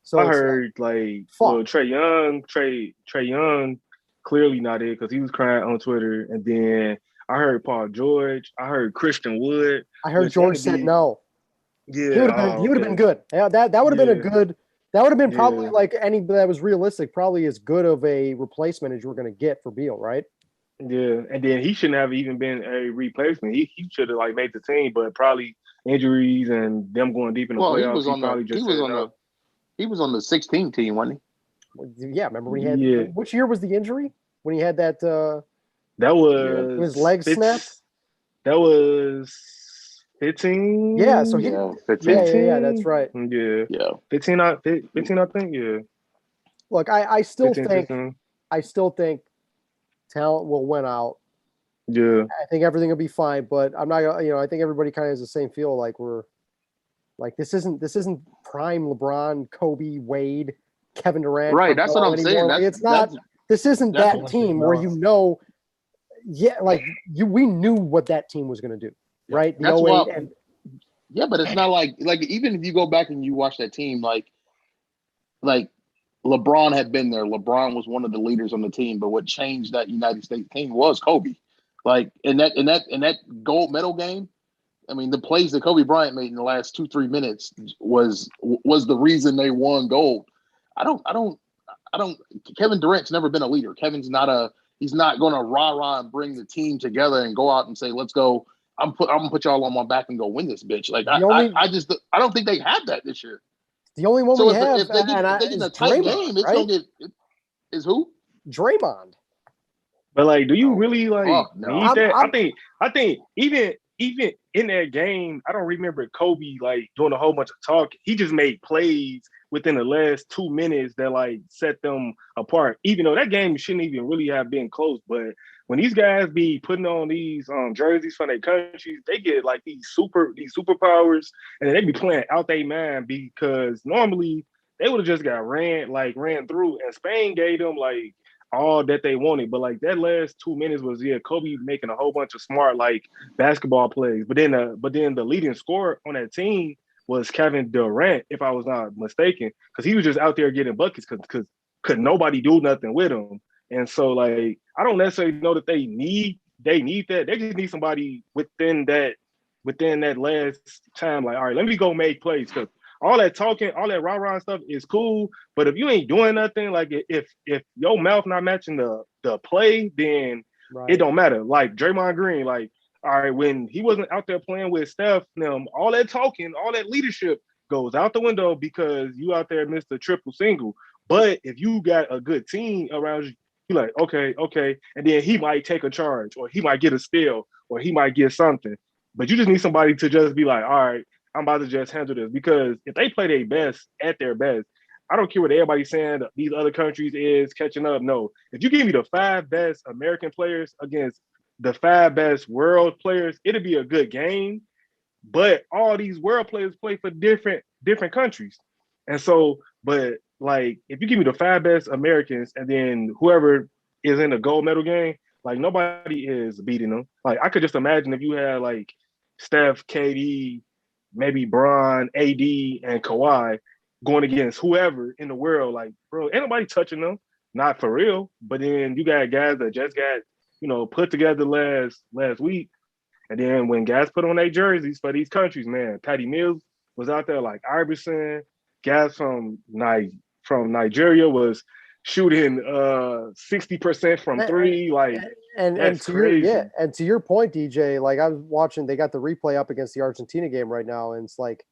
So I heard well, Trae Young clearly not it because he was crying on Twitter. And then I heard Paul George. I heard Christian Wood. I heard George said no. Yeah. He would have been good. Yeah, that would have been a good. That would have been probably like any that was realistic, probably as good of a replacement as you were going to get for Beal, right? Yeah, and then he shouldn't have even been a replacement. He should have made the team, but probably injuries and them going deep in the playoffs. He was on the 16 team, wasn't he? Yeah, remember when he had which year was the injury? When he had that that was his leg snapped? That was 15. Yeah, so he 15. Yeah, that's right. Yeah. 15 I think, yeah. Look, I still 15, think 16. I still think talent will win out. Yeah. I think everything will be fine, but I'm not I think everybody kind of has the same feel like we're like this isn't prime LeBron, Kobe, Wade, Kevin Durant. Right, that's what I'm saying. It's not this isn't that team where we knew what that team was going to do. Right? That's why, but it's not like even if you go back and you watch that team, like LeBron had been there. LeBron was one of the leaders on the team, but what changed that United States team was Kobe. Like in that gold medal game, I mean, the plays that Kobe Bryant made in the last 2-3 minutes was the reason they won gold. I don't. Kevin Durant's never been a leader. Kevin's he's not going to rah-rah and bring the team together and go out and say, let's go. I'm gonna put y'all on my back and go win this bitch. Like I don't think they have that this year. The only one we have, if they get a tight game, it's gonna get is who? Draymond. But do you really need that? I think even in that game, I don't remember Kobe doing a whole bunch of talking. He just made plays within the last 2 minutes that set them apart. Even though that game shouldn't even really have been close, but when these guys be putting on these jerseys from their countries, they get these superpowers, and then they be playing out their mind because normally they would have just got ran through, and Spain gave them all that they wanted. But that last 2 minutes was Kobe making a whole bunch of smart basketball plays. But then the leading scorer on that team was Kevin Durant, if I was not mistaken, because he was just out there getting buckets because could nobody do nothing with him. And so I don't necessarily know that they need that. They just need somebody within that last time. All right, let me go make plays, because all that talking, all that rah-rah stuff is cool. But if you ain't doing nothing, if your mouth not matching the play, then it don't matter. Like Draymond Green, all right, when he wasn't out there playing with Steph, all that talking, all that leadership goes out the window because you out there missed a triple single. But if you got a good team around you, you're like, okay. And then he might take a charge, or he might get a steal, or he might get something. But you just need somebody to just be like, all right, I'm about to just handle this. Because if they play their best, I don't care what everybody's saying these other countries is catching up. No. If you give me the 5 best American players against the 5 best world players, it'll be a good game. But all these world players play for different countries. And so, but if you give me the 5 best Americans and then whoever is in the gold medal game, nobody is beating them. I could just imagine if you had Steph, KD, maybe Bron, AD, and Kawhi going against whoever in the world. Like, bro, ain't nobody touching them. Not for real. But then you got guys that just got, put together last week. And then when guys put on their jerseys for these countries, man, Patty Mills was out there like Iverson. Guys from Nigeria was shooting 60% from three. Like, and that's to crazy. and to your point, DJ, like I was watching, they got the replay up against the Argentina game right now, and it's like,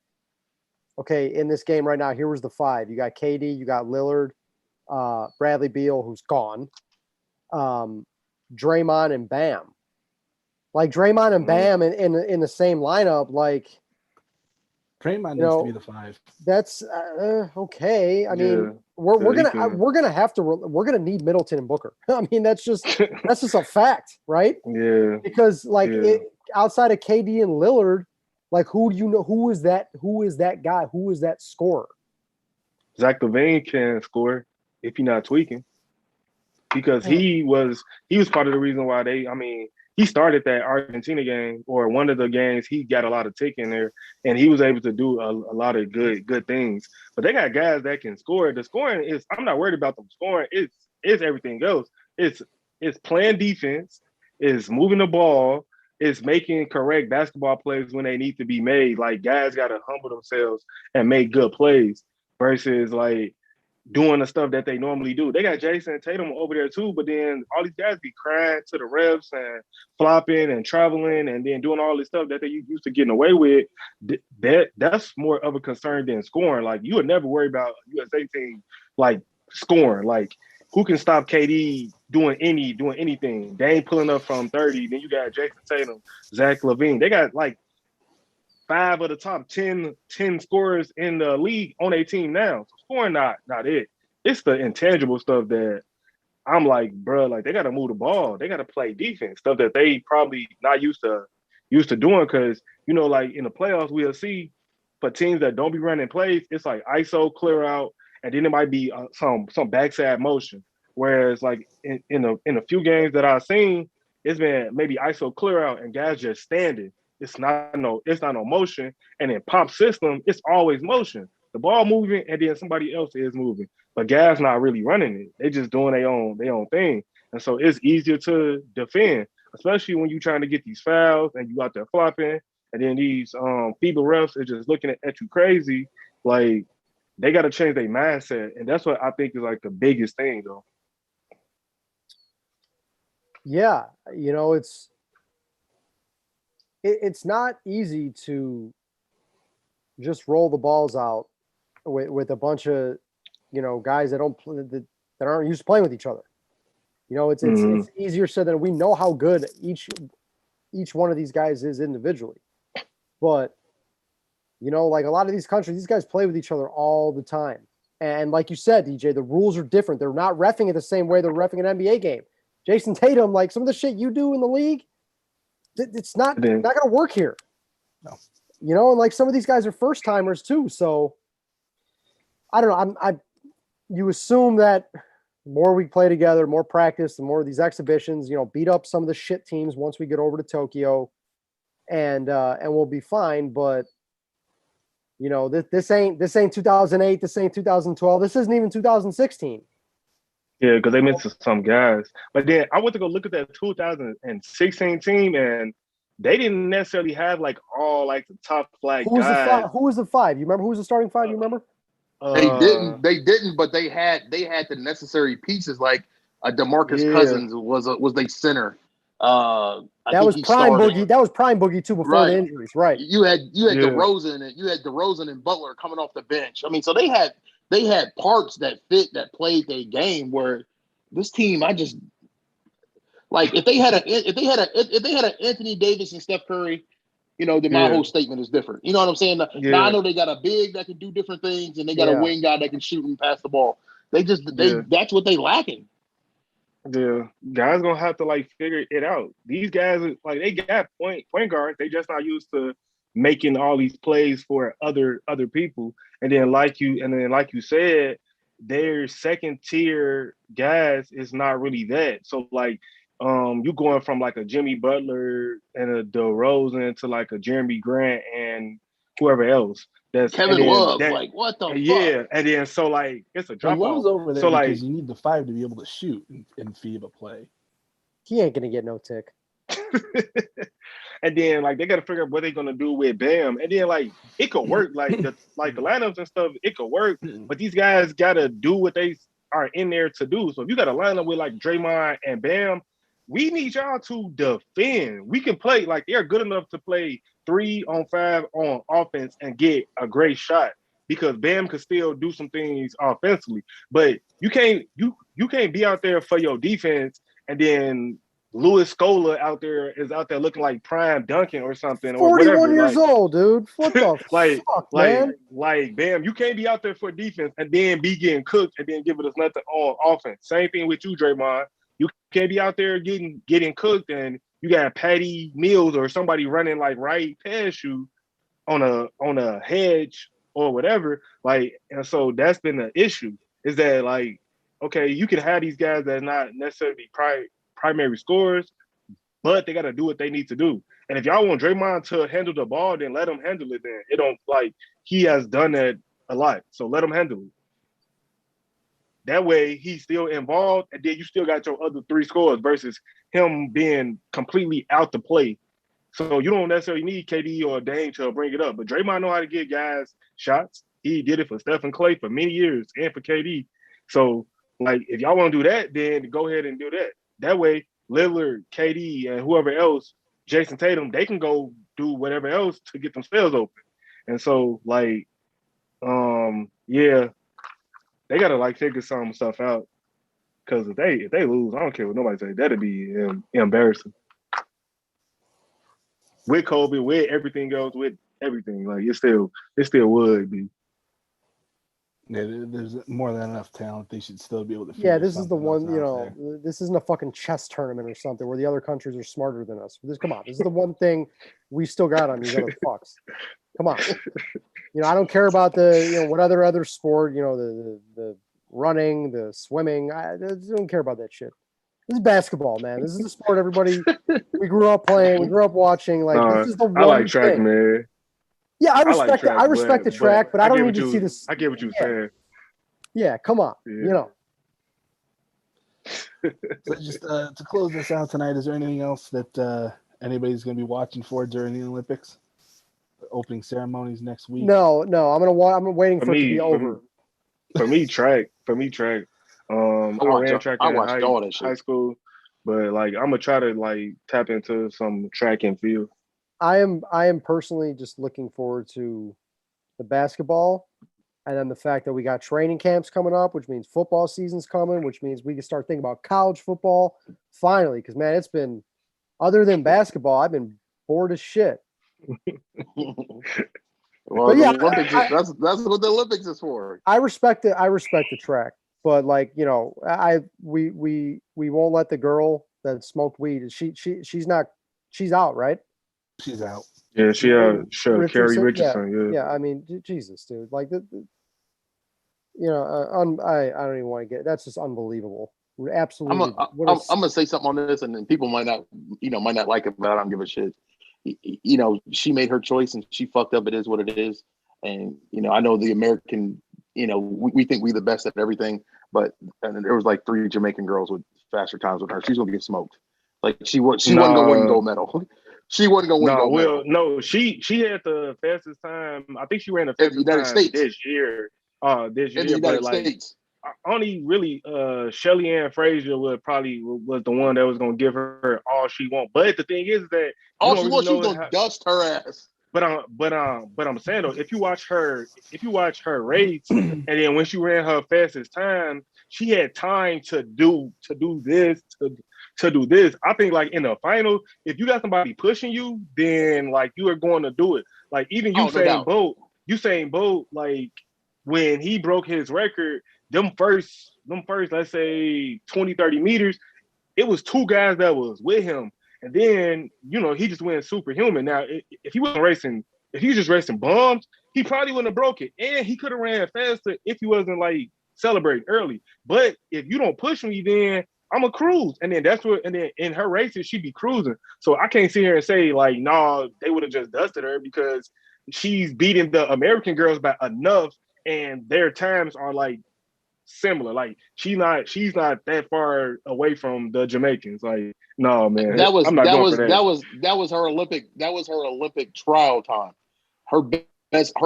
okay, in this game right now, here was the five. You got KD, you got Lillard, Bradley Beal, who's gone, Draymond and Bam. Like Draymond and Bam in the same lineup, like Draymond needs to be the five. That's okay. I mean, we're gonna need Middleton and Booker. I mean, that's just a fact, right? Yeah. Because outside of KD and Lillard, like who do you know? Who is that guy? Who is that scorer? Zach LaVine can score if you're not tweaking, because he was part of the reason why he started that Argentina game, or one of the games. He got a lot of tick in there, and he was able to do a lot of good things. But they got guys that can score. The scoring is, I'm not worried about them scoring. It's everything else. It's playing defense. It's moving the ball. It's making correct basketball plays when they need to be made. Like, guys got to humble themselves and make good plays versus like doing the stuff that they normally do. They got Jason Tatum over there too, but then all these guys be crying to the refs and flopping and traveling and then doing all this stuff that they used to getting away with. That's more of a concern than scoring. Like, you would never worry about USA team like scoring. Like, who can stop KD doing anything? They ain't pulling up from 30. Then you got Jason Tatum, Zach LaVine. They got like 5 of the top 10 scorers in the league on a team now. So scoring not it. It's the intangible stuff that I'm like, bro, like, they got to move the ball. They got to play defense, stuff that they probably not used to doing. Because, like in the playoffs, we'll see for teams that don't be running plays, it's like ISO, clear out, and then it might be some backside motion. Whereas like in a few games that I've seen, it's been maybe ISO, clear out, and guys just standing. It's not no motion. And in pop system, it's always motion. The ball moving, and then somebody else is moving. But guys not really running it. They just doing their own thing. And so it's easier to defend, especially when you're trying to get these fouls and you out there flopping, and then these FIBA refs are just looking at you crazy. Like, they got to change their mindset. And that's what I think is like the biggest thing, though. Yeah, it's not easy to just roll the balls out with a bunch of guys that aren't used to playing with each other. It's easier said than. We know how good each one of these guys is individually, but like a lot of these countries, these guys play with each other all the time. And like you said, DJ, the rules are different. They're not reffing it the same way they're reffing an NBA game. Jason Tatum, like some of the shit you do in the league, it's not going to work here. No. And like some of these guys are first timers too. So I don't know. You assume that the more we play together, more practice, the more of these exhibitions, beat up some of the shit teams once we get over to Tokyo, and we'll be fine. But this ain't 2008. This ain't 2012. This isn't even 2016. Yeah, because they missed some guys. But then I went to go look at that 2016 team, and they didn't necessarily have like all like the top flag guys. Who was the five? You remember who was the starting five? You remember? They didn't, but they had the necessary pieces. Like DeMarcus Cousins was their center. That was prime Boogie. That was prime Boogie too before the injuries, right? You had DeRozan and Butler coming off the bench. I mean, so they had parts that played their game. Where this team, I just like if they had an Anthony Davis and Steph Curry, then my whole statement is different. You know what I'm saying? Now I know they got a big that can do different things, and they got a wing guy that can shoot and pass the ball. That's what they lacking. Yeah, guys gonna have to like figure it out. These guys like they got point guards. They just not used to making all these plays for other people. And then like you said, their second tier guys is not really that. So like you going from like a Jimmy Butler and a DeRozan to like a Jeremy Grant and whoever else. Kevin Love, like what the fuck? And then so like it's a drop Love's off. over there So because like you need the 5 to be able to shoot in FIBA play. He ain't gonna get no tick. and then like they got to figure out what they're gonna do with Bam, and then like it could work, like the lineups and stuff, it could work, but these guys gotta do what they are in there to do. So if you got a lineup with like Draymond and Bam, we need y'all to defend. We can play like they're good enough to play 3-on-5 on offense and get a great shot because Bam could still do some things offensively, but you can't be out there for your defense and then Louis Scola is out there looking like prime Duncan or something, or 41 whatever. years old, dude. What the fuck, man? Like, Bam, you can't be out there for defense and then be getting cooked and then giving us nothing on offense. Same thing with you, Draymond. You can't be out there getting cooked and you got Patty Mills or somebody running like right past you on a hedge or whatever. Like, and so that's been the issue. Is that like, okay, you can have these guys that not necessarily primary scorers, but they got to do what they need to do. And if y'all want Draymond to handle the ball, then let him handle it. Then it don't like he has done that a lot, so let him handle it. That way, he's still involved, and then you still got your other 3 scores versus him being completely out the play. So you don't necessarily need KD or Dame to bring it up, but Draymond know how to get guys shots. He did it for Steph and Clay for many years, and for KD. So like, if y'all want to do that, then go ahead and do that. That way, Lillard, KD, and whoever else, Jason Tatum, they can go do whatever else to get themselves open. And so, like, yeah, they gotta like figure some stuff out. Because if they lose, I don't care what nobody say, that'd be embarrassing. With COVID, with everything else, with everything, like it still would be. Yeah, there's more than enough talent. They should still be able to. Yeah, this is the one. You know, this isn't a fucking chess tournament or something where the other countries are smarter than us. Come on, this is the one thing we still got on these other fucks. Come on, you know, I don't care about what other sport. You know, the running, the swimming. I don't care about that shit. This is basketball, man. This is the sport everybody we grew up playing, we grew up watching. Like this is the one. I like track, thing. man. Yeah, I respect it. I respect the track, but I don't need to see this. I get what you're saying. Yeah, come on. Yeah. You know. So just to close this out tonight, is there anything else that anybody's going to be watching for during the Olympics? The opening ceremonies next week? No. I'm waiting for it to be over. For me, track. I ran track in high school, but like I'm gonna try to like tap into some track and field. I am personally just looking forward to the basketball, and then the fact that we got training camps coming up, which means football season's coming, which means we can start thinking about college football finally. Because man, it's been, other than basketball, I've been bored as shit. Well, yeah, that's what the Olympics is for. I respect it. I respect the track, but like we won't let the girl that smoked weed. She's out, right? She's out. Yeah, sure. Carrie Richardson. Yeah. I mean, Jesus, dude. Like I don't even want to get. That's just unbelievable. Absolutely. I'm gonna say something on this, and then people might not like it, but I don't give a shit. You know, she made her choice, and she fucked up. It is what it is. And I know the American. We think we're the best at everything, but there was like 3 Jamaican girls with faster times with her. She's gonna get smoked. Like she wasn't gonna win gold medal. She wasn't gonna win gold medal. No, she had the fastest time. I think she ran the fastest United time States this year. In the United States. Only really Shelly Ann Frazier was the one that was gonna give her all she want. But the thing is that all she wants, she's gonna dust her ass. But I'm saying though, if you watch her race, and then when she ran her fastest time, she had time to do this. I think like in the final, if you got somebody pushing you, then like you are going to do it. Like even Usain Bolt, like when he broke his record, them first, let's say 20, 30 meters, it was 2 guys that was with him. And then, he just went superhuman. Now, if he wasn't racing, if he was just racing bums, he probably wouldn't have broke it. And he could have ran faster if he wasn't like celebrating early. But if you don't push me, then I'm a cruise. And then and then in her races, she'd be cruising. So I can't sit here and say like, no, they would have just dusted her because she's beating the American girls by enough, and their times are like similar. Like she's not that far away from the Jamaicans. Like, no, man, I'm not going for that. That was her Olympic trial time. Her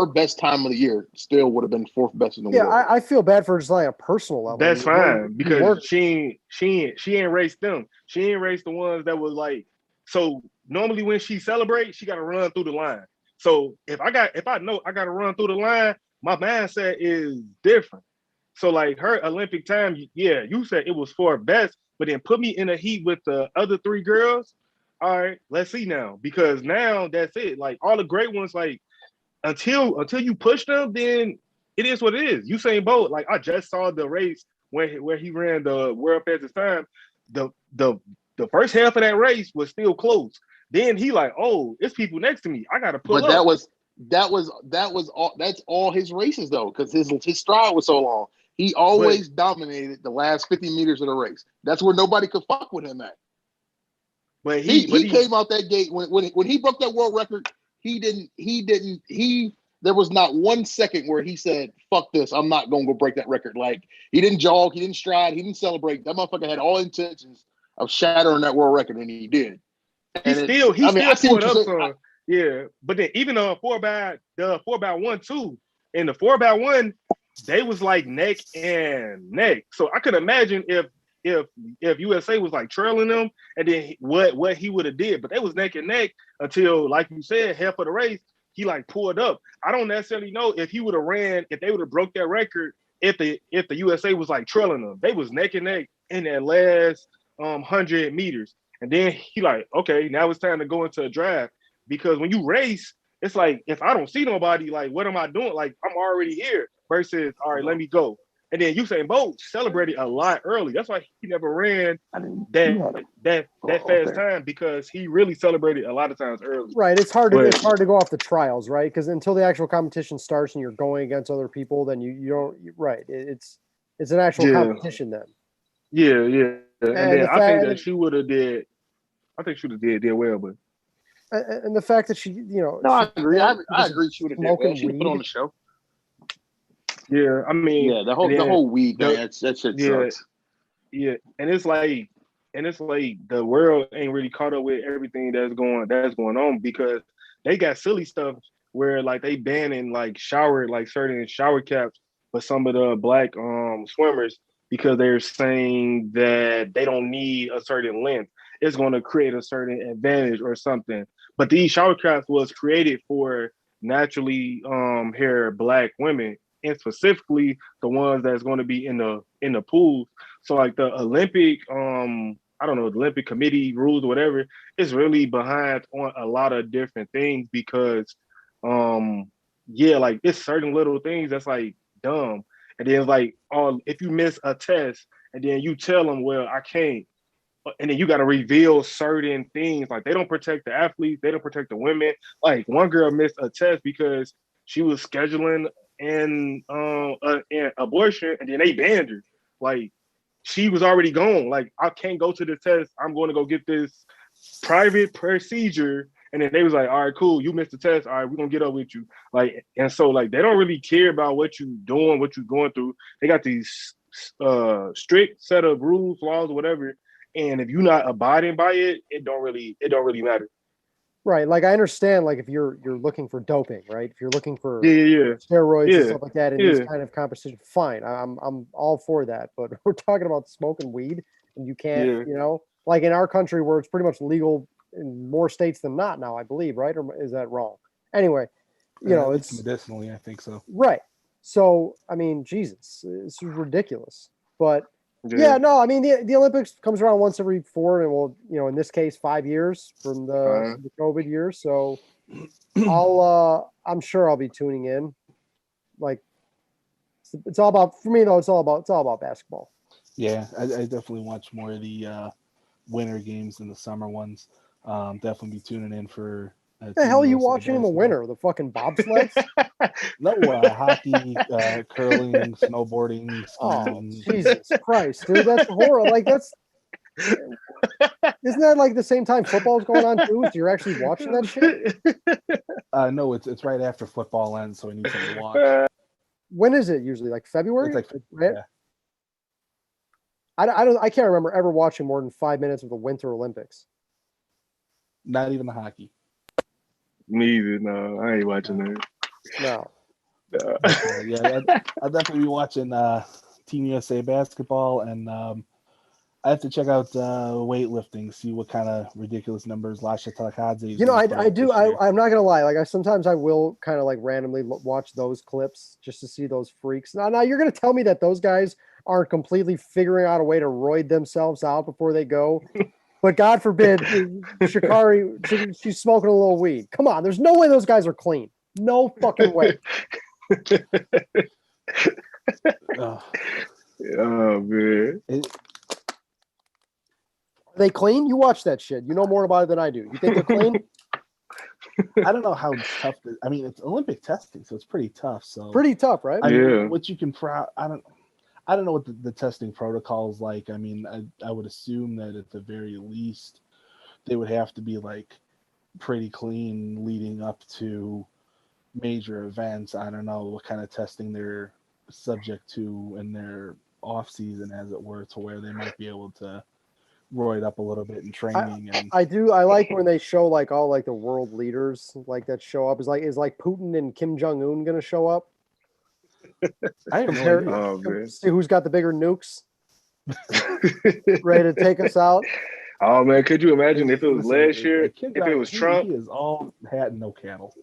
best time of the year still would have been fourth best in the world. I feel bad for just like a personal level. That's fine because she ain't raced them. She ain't raced the ones that was like. So normally when she celebrates, she got to run through the line. So if I know I got to run through the line, my mindset is different. So like her Olympic time, yeah, you said it was fourth best, but then put me in a heat with the other three girls. All right, let's see now, because now that's it. Like all the great ones, like. Until you push them, then it is what it is. Usain Bolt, like I just saw the race where he ran the world fastest time. The first half of that race was still close. Then he like, oh, it's people next to me. I gotta pull up. But that's all his races though, because his stride was so long. He always dominated the last 50 meters of the race. That's where nobody could fuck with him at. But he came out that gate when he broke that world record. There was not 1 second where he said, fuck this, I'm not going to go break that record. Like, he didn't jog, he didn't stride, he didn't celebrate. That motherfucker had all intentions of shattering that world record, and he did. He still pulled up some. Yeah, but then even the 4x1 too, and the 4x1, they was like neck and neck. So I could imagine if USA was like trailing them, and then what he would have did, but they was neck and neck until, like you said, half of the race he like pulled up. I don't necessarily know if he would have ran, if they would have broke that record, if the USA was like trailing them. They was neck and neck in that last 100 meters, and then he like, okay, now it's time to go into a drive, because when you race, it's like if I don't see nobody, like what am I doing? Like I'm already here. Versus, all right, let me go. And then Usain Bolt celebrated a lot early. That's why he never ran that fast time, because he really celebrated a lot of times early. Right. It's hard to go off the trials, right? Because until the actual competition starts and you're going against other people, then you don't. Right. It's an actual competition then. Yeah. And then I think that she would have did. I think she would have did well, but. And the fact that she, No, I agree. I agree. She would have did well. She put on the show. Yeah, I mean, the whole week, that shit sucks. Yeah, and it's like the world ain't really caught up with everything that's going on, because they got silly stuff where like they banning like certain shower caps for some of the black swimmers, because they're saying that they don't need a certain length. It's going to create a certain advantage or something. But these shower caps was created for naturally hair black women, and specifically the ones that's going to be in the pools. So like the Olympic, I don't know, the Olympic Committee rules or whatever, is really behind on a lot of different things, because like it's certain little things that's like dumb. And then like if you miss a test and then you tell them, well, I can't, and then you got to reveal certain things. Like they don't protect the athletes, they don't protect the women. Like one girl missed a test because she was scheduling an abortion, and then they banned her. Like she was already gone. Like I can't go to the test. I'm going to go get this private procedure. And then they was like, all right, cool, you missed the test. All right, we're gonna get up with you. Like, and so like they don't really care about what you doing, what you're going through. They got these strict set of rules, laws, whatever. And if you're not abiding by it, it don't really matter. Right. Like I understand, like if you're looking for doping, right? If you're looking for steroids and stuff like that in these kind of competitions, fine. I'm all for that. But we're talking about smoking weed, and you can't, like in our country where it's pretty much legal in more states than not now, I believe, right? Or is that wrong? Anyway, it's medicinally, I think so. Right. So I mean, Jesus, it's ridiculous. But no, I mean the Olympics comes around once every 4, and well, in this case 5 years from the COVID year. So I'm sure I'll be tuning in. Like it's all about, for me though, it's all about basketball. Yeah, I definitely watch more of the winter games than the summer ones. Definitely be tuning in for. The hell are you watching in the winter? The fucking bobsleds? No, hockey, curling, snowboarding, skiing. Oh, Jesus Christ, dude, that's horrible. Like isn't that like the same time football's going on too? So you're actually watching that shit? No, it's right after football ends, so I need something to watch. When is it usually? Like February? It's like right? yeah. I can't remember ever watching more than 5 minutes of the Winter Olympics. Not even the hockey. Me either. No, I ain't watching that. No. Yeah, I'll definitely be watching Team USA basketball, and I have to check out weightlifting, see what kind of ridiculous numbers Lasha Talakadze is. You know, gonna put I up do. this year. I'm not gonna lie. Like, sometimes I will kind of like randomly watch those clips just to see those freaks. Now you're gonna tell me that those guys aren't completely figuring out a way to roid themselves out before they go. But God forbid, Shikari, she's smoking a little weed. Come on, there's no way those guys are clean. No fucking way. Ugh. Oh man. Are they clean? You watch that shit. You know more about it than I do. You think they're clean? I don't know how tough. I mean, it's Olympic testing, so it's pretty tough. So Pretty tough, right? I Yeah. mean, what you can I don't know what the testing protocol is like. I mean, I would assume that at the very least they would have to be like pretty clean leading up to major events. I don't know what kind of testing they're subject to in their off season, as it were, to where they might be able to roid up a little bit in training. And I do. I like when they show like all like the world leaders like that show up. Is like Putin and Kim Jong-un gonna show up? I have no Compare- idea. Oh man. See who's got the bigger nukes, ready to take us out. Oh man, could you imagine if it was Listen, last year? Kim If it Jong- was Trump? he is all hat and no cattle.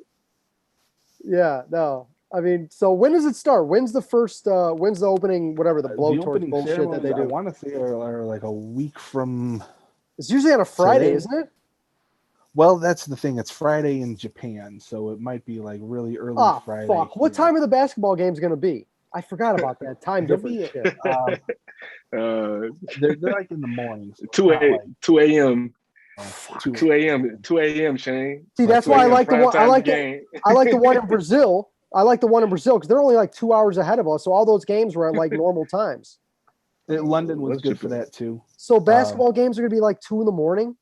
Yeah, no. I mean, so when does it start? When's the first? When's the opening? Whatever the The blowtorch opening bullshit that ceremonies, they I do. want to say are like a week from. It's usually on a Friday, Today? isn't it? Well, that's the thing. It's Friday in Japan, so it might be like really early Oh Friday. fuck! What here. time are the basketball games going to be? I forgot about that time They'll difference. be Shit. they're like in the mornings. So 2 it's not like, 2 a.m. 2 2 a.m. Shane. See, that's 2 why I a.m. like the prime one. I time like the. game. I like the one in Brazil. I like the one in Brazil because they're only like 2 hours ahead of us. So all those games were at like normal times. London was What's good for Japan? that too. So basketball games are going to be like 2 in the morning.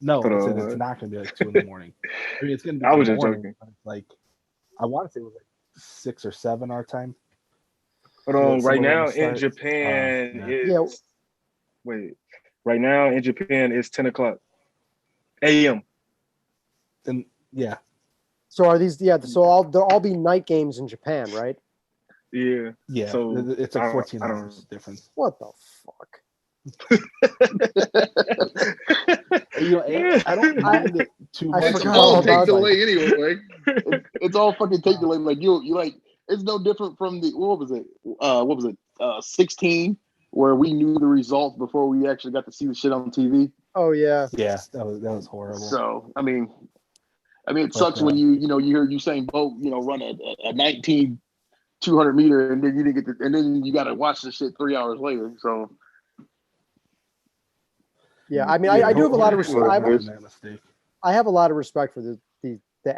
No, Hold I said on. it's not going to be like 2 in the morning. I mean, it's going to be. I in was the just morning, joking. but it's like I want to say it was like 6 or 7 our time. Hold on, So right we're now gonna in start- Japan yeah. it's Yeah. wait. Right now in Japan it's 10 o'clock a.m. And yeah, So are these? Yeah. So they'll all be night games in Japan, right? Yeah. yeah. So, it's I like don't- 14 I don't- hours difference. What the fuck? You know, I don't mind it too I much. It's forgot all all tape about delay anyway. It's all fucking tape delay. Like you like it's no different from the what was it? 16 where we knew the results before we actually got to see the shit on TV. Oh yeah. Yeah, that was horrible. So I mean it But, sucks when you hear Usain Bolt run a 19 200 meter and then you didn't get to, and then you got to watch the shit 3 hours later. So Yeah. I mean, I do have a lot of hopefully respect. we're not making that mistake. I have a lot of respect for the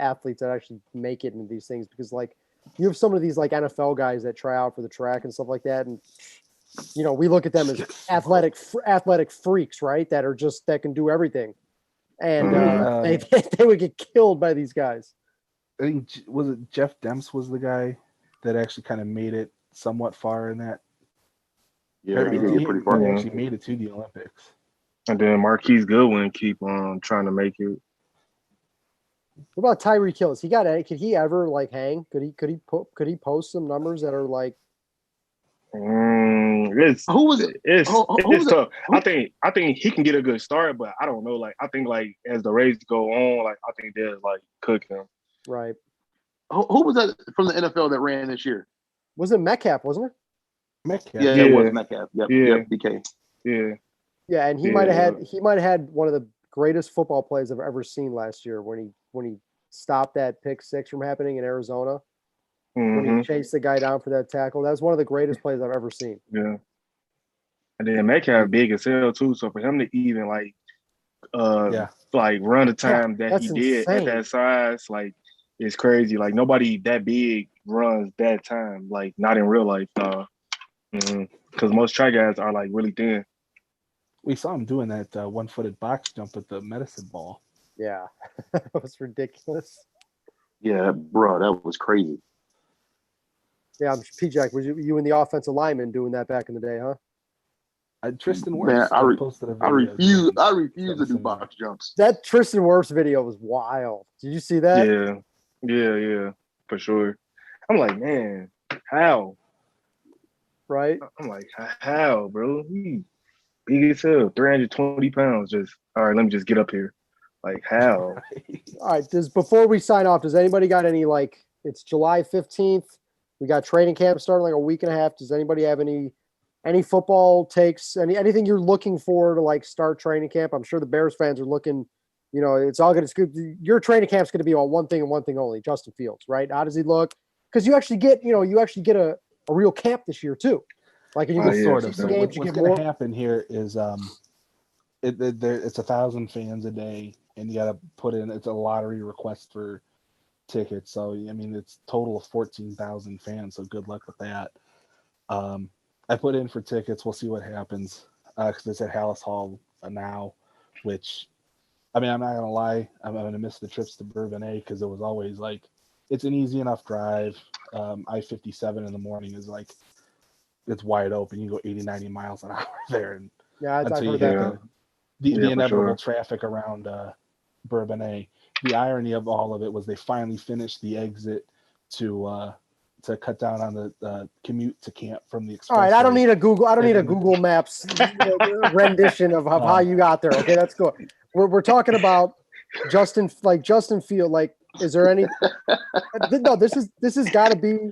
athletes that actually make it into these things because like you have some of these like NFL guys that try out for the track and stuff like that, and we look at them as athletic freaks, right? That are just that can do everything, and they would get killed by these guys. I think was it Jeff Demps was the guy that actually kind of made it somewhat far in that. yeah, he did get pretty far. He actually made it to the Olympics. And then Marquise Goodwin keep trying to make it. What about Tyreek Hill? Could he ever like hang? Could he post some numbers that are like? It's Who was it? It's Who was it's tough. I think he can get a good start, but I don't know. Like I think like as the race go on, like I think they'll like cook him. Right. Who was that from the NFL that ran this year? Was it Metcalf? Wasn't it? Metcalf. Yeah, Yeah. it was Metcalf. Yep, Yeah. yep, DK. Yeah. Yeah, and he Yeah. might have had one of the greatest football plays I've ever seen last year when he stopped that pick six from happening in Arizona. When Mhm. he chased the guy down for that tackle. That was one of the greatest plays I've ever seen. Yeah. And then Metcalf big as hell too. So for him to even like like run the time that he that's did insane. at that size, like it's crazy. Like nobody that big runs that time. Like not in real life, because most track guys are like really thin. We saw him doing that one-footed box jump with the medicine ball. Yeah. That was ridiculous. Yeah, bro, that was crazy. Yeah, P-Jack, was you and the offensive lineman doing that back in the day, huh? Tristan Man, Wirfs posted a I video. refuse to do similar. box jumps. That Tristan Wirfs video was wild. Did you see that? Yeah, for sure. I'm like, man, how? Right. I'm like, how, bro? He big as hell, 320 pounds. Just all right. Let me just get up here. Like how? All right. Before we sign off, does anybody got any it's July 15th? We got training camp starting like a week and a half. Does anybody have any football takes? Anything you're looking for to start training camp? I'm sure the Bears fans are looking. It's all good. Your training camp's going to be on one thing and one thing only: Justin Fields, right? How does he look? Because you actually get a real camp this year too. Like, and you get sort of. games. You What's get going more. to happen here is it's 1,000 fans a day, and you got to put in. It's a lottery request for tickets. So I mean, it's total of 14,000 fans. So good luck with that. I put in for tickets. We'll see what happens because it's at Hallis Hall now, which. I mean, I'm not gonna lie. I'm gonna miss the trips to Bourbonnais because it was always it's an easy enough drive. I-57 in the morning is it's wide open. You can go 80, 90 miles an hour there, and Yeah, I've until you heard hit that. the inevitable sure. traffic around Bourbonnais. The irony of all of it was they finally finished the exit to cut down on the commute to camp from the expressway. All right, I don't need a Google Maps rendition of how you got there. Okay, that's cool. We're talking about Justin Field. Is there any? No, this has got to be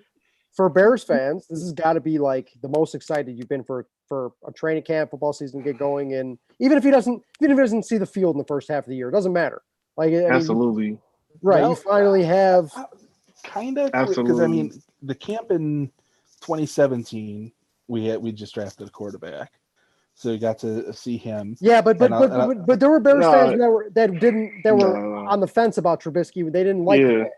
for Bears fans. This has got to be the most excited you've been for a training camp, football season to get going. And even if he doesn't see the field in the first half of the year, it doesn't matter. Absolutely. Right. You finally have kind of absolutely because I mean the camp in 2017 we just drafted a quarterback. So you got to see him. Yeah, but there were Bears fans that were on the fence about Trubisky. They didn't like it.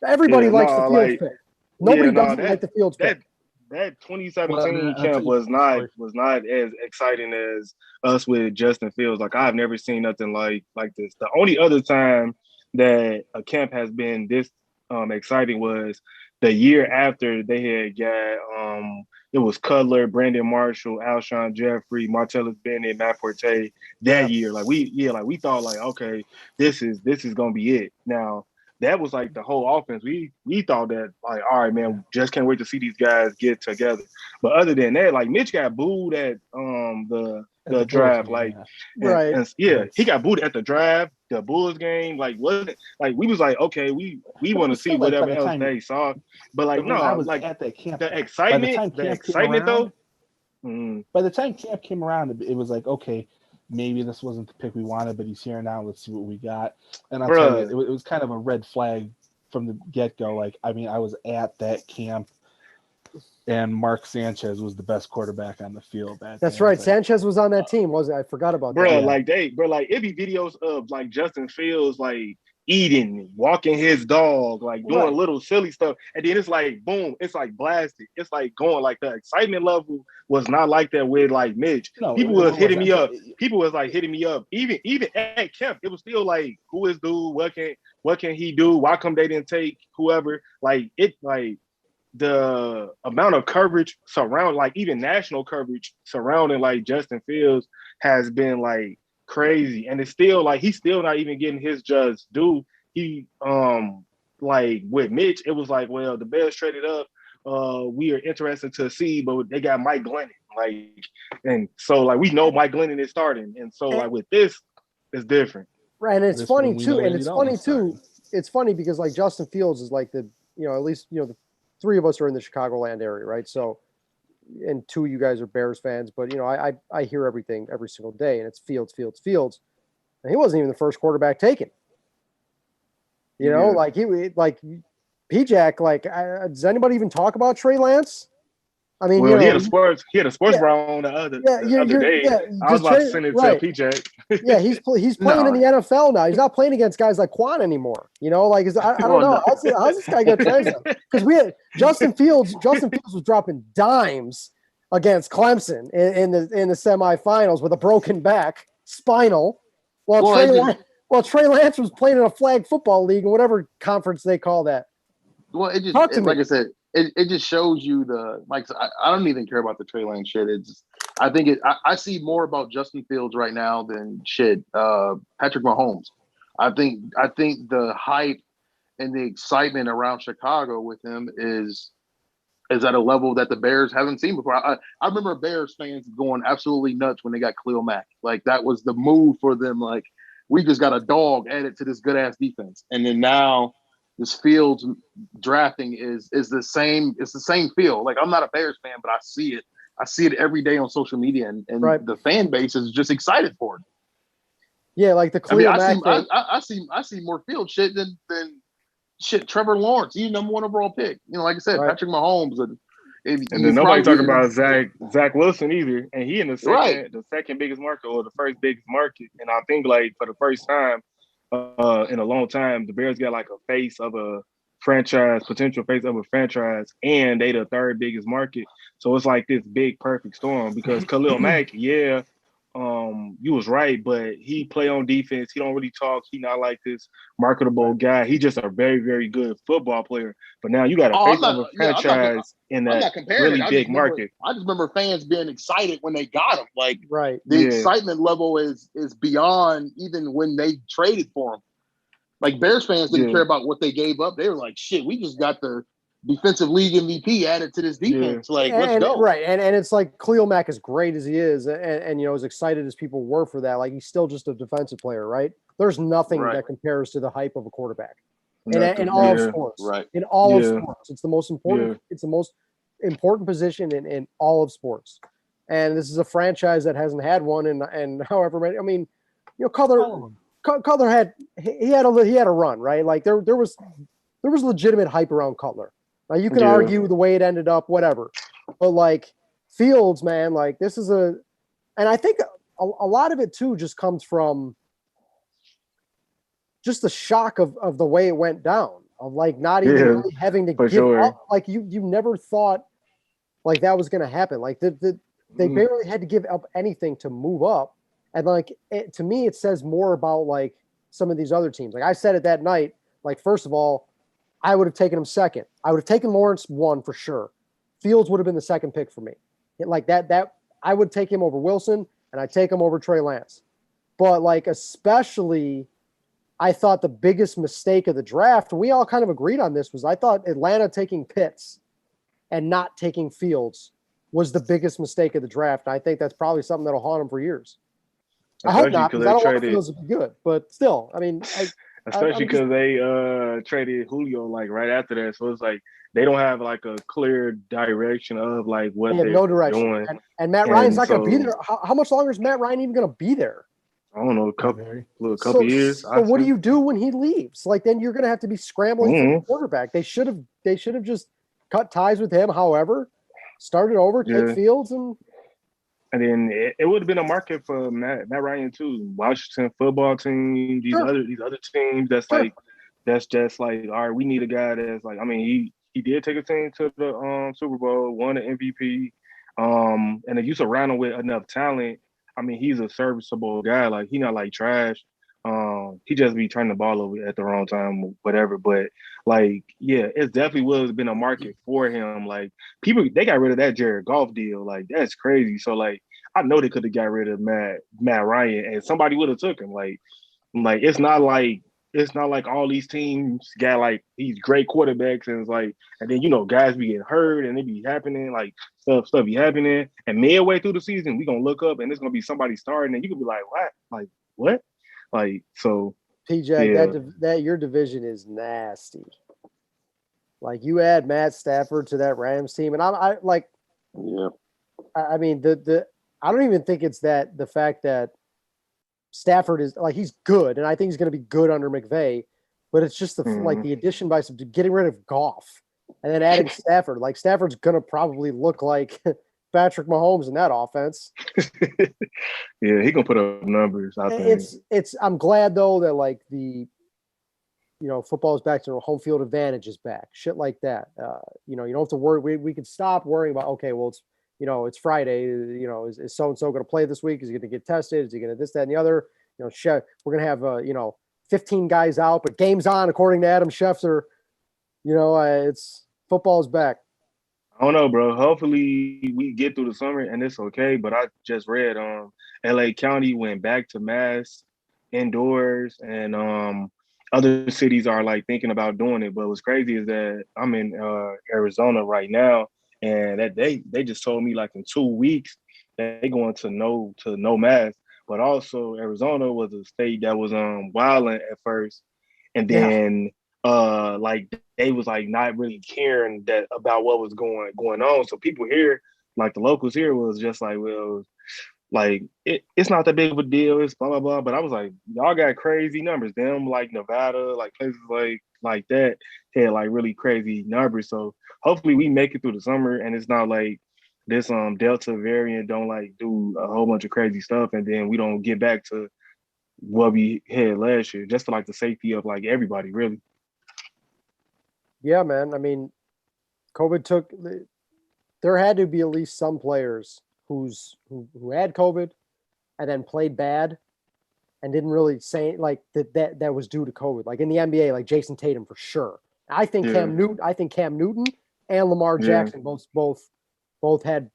Everybody likes the Fields pick. Nobody doesn't like the Fields pick. That 2017 camp was not as exciting as us with Justin Fields. I've never seen nothing like this. The only other time that a camp has been this exciting was the year after they had got it was Cutler, Brandon Marshall, Alshon Jeffrey, Martellus Bennett, Matt Forte that year. We thought okay, this is gonna be it. Now that was the whole offense. We thought that all right, man, just can't wait to see these guys get together. But other than that, Mitch got booed at the draft, right? And he got booed at the draft, the Bulls game. Wasn't we was okay, we want to see whatever else they saw, but no, I was at that camp. The excitement though. By the time camp came around, it was okay, maybe this wasn't the pick we wanted, but he's here now. Let's see what we got. And I'll tell you, it was kind of a red flag from the get-go. I was at that camp, and Mark Sanchez was the best quarterback on the field. That's right. Sanchez was on that team, wasn't it? I forgot about that. It'd be videos of Justin Fields eating, walking his dog, doing little silly stuff, and then it's boom, it's blasted. It's going the excitement level was not like that with Mitch. No, People was hitting me up. People was hitting me up. Even at camp, it was still who is dude? What can he do? Why come they didn't take whoever? The amount of coverage even national coverage surrounding Justin Fields has been crazy, and it's still he's still not even getting his just due. He with Mitch, it was well, the Bears traded up. We are interested to see, but they got Mike Glennon, and so we know Mike Glennon is starting, and so with this, it's different. Right, and it's funny too, It's funny because Justin Fields is the at least the three of us are in the Chicagoland area, right? So, and two of you guys are Bears fans, but I hear everything every single day, and it's Fields, and he wasn't even the first quarterback taken. P-Jack, does anybody even talk about Trey Lance? I mean, he had a sports bro on the other day. I was about to send it to P-Jack. Yeah, he's playing in the NFL now. He's not playing against guys like Quan anymore. I don't know. How's this guy going to translate? Because we had Justin Fields was dropping dimes against Clemson in the semifinals with a broken back, spinal. Well, Trey Lance was playing in a flag football league or whatever conference they call that. Well, it just Talk to me. like I said, it just shows you the like. I don't even care about the Trey Lance shit. It's I think I see more about Justin Fields right now than shit. Patrick Mahomes. I think the hype and the excitement around Chicago with him is at a level that the Bears haven't seen before. I remember Bears fans going absolutely nuts when they got Khalil Mack. Like that was the move for them. Like we just got a dog added to this good ass defense, and then now this Fields drafting is the same. It's the same feel. Like I'm not a Bears fan, but I see it. I see it every day on social media, and Right. the fan base is just excited for it. Yeah, like the Khalil Mack thing. I see more Field shit than shit. Trevor Lawrence, he's number 1 overall pick. You know, like I said, Right. Patrick Mahomes, and then nobody talking about Zach Wilson either, and he in the second biggest market or the first biggest market, and I think like for the first time in a long time, the Bears got like a face of a franchise, potential face of a franchise, and they the third biggest market. So it's like this big perfect storm because Khalil Mack, you was right, but he play on defense. He don't really talk. He not like this marketable guy. He just a very, very good football player. But now you got a face of a franchise in that really big market. I just remember fans being excited when they got him. Like right. the excitement level is beyond even when they traded for him. Like Bears fans didn't care about what they gave up. They were like, shit, we just got the defensive league MVP added to this defense. Yeah. Like, let's go. Right. And it's like Khalil Mack, as great as he is, and you know, as excited as people were for that, like he's still just a defensive player, right? There's nothing that compares to the hype of a quarterback. In all of sports. Right. In all of sports. It's the most important, it's the most important position in all of sports. And this is a franchise that hasn't had one in however many. I mean, you know, Cutler had a run, right? Like there was legitimate hype around Cutler. Now you can argue the way it ended up, whatever, but like Fields, man, like this is and I think a lot of it too just comes from just the shock of the way it went down, of like not even really having to give up. Like you never thought like that was going to happen. Like they barely had to give up anything to move up, and like to me, it says more about like some of these other teams. Like I said it that night. Like first of all, I would have taken him second. I would have taken Lawrence 1 for sure. Fields would have been the second pick for me. Like that I would take him over Wilson, and I'd take him over Trey Lance. But like especially, I thought the biggest mistake of the draft, we all kind of agreed on this, was I thought Atlanta taking Pitts and not taking Fields was the biggest mistake of the draft. And I think that's probably something that'll haunt him for years. I hope not, because I don't want Fields to be good. But still, I mean, especially because they traded Julio like right after that, so it's like they don't have like a clear direction of like what they're doing. And Matt Ryan's not going to be there. How much longer is Matt Ryan even going to be there? I don't know, a couple years. So what do you do when he leaves? Like then you're going to have to be scrambling for the quarterback. They should have just cut ties with him. However, started over, take Fields, and then it would have been a market for Matt Ryan too. Washington football team, these other teams. That's just like, all right, we need a guy that's like. I mean, he did take a team to the Super Bowl, won the MVP, and if you surround him with enough talent, I mean, he's a serviceable guy. Like he not like trash. He just be turning the ball over at the wrong time, whatever. But like, yeah, it definitely would have been a market for him. Like people, they got rid of that Jared Goff deal. Like that's crazy. So like, I know they could have got rid of Matt Ryan, and somebody would have took him. Like it's not like all these teams got like these great quarterbacks, and it's like, and then you know guys be getting hurt and it be happening, like stuff be happening, and midway through the season we gonna look up and it's gonna be somebody starting, and you could be like, what? Like so. PJ, that your division is nasty. Like you add Matt Stafford to that Rams team, and I mean I don't even think it's that the fact that Stafford is like he's good, and I think he's going to be good under McVay, but it's just the addition by getting rid of Goff and then adding Stafford. Like Stafford's going to probably look like Patrick Mahomes in that offense. Yeah, he gonna put up numbers. I think it's. I'm glad though that like football is back to home field advantage is back. Shit like that. You don't have to worry. We could stop worrying about it's Friday. Is so-and-so going to play this week? Is he going to get tested? Is he going to this, that, and the other? Chef, we're gonna have 15 guys out, but game's on according to Adam Schefter. It's football's back. I don't know, bro. Hopefully we get through the summer and it's okay. But I just read LA County went back to mask indoors, and other cities are like thinking about doing it. But what's crazy is that I'm in Arizona right now, and that they just told me like in 2 weeks they going to no mask. But also Arizona was a state that was wilding at first, and then like they was like not really caring that about what was going on. So people here, like the locals here, was just like, well, like it's not that big of a deal. It's blah blah blah. But I was like, y'all got crazy numbers. Them like Nevada, like places like that had like really crazy numbers. So hopefully we make it through the summer and it's not like this Delta variant don't like do a whole bunch of crazy stuff and then we don't get back to what we had last year, just for like the safety of like everybody, really. Yeah, man. I mean, there had to be at least some players who had COVID and then played bad and didn't really say like that was due to COVID. Like in the NBA, like Jason Tatum for sure. I think Cam Newton and Lamar Jackson both had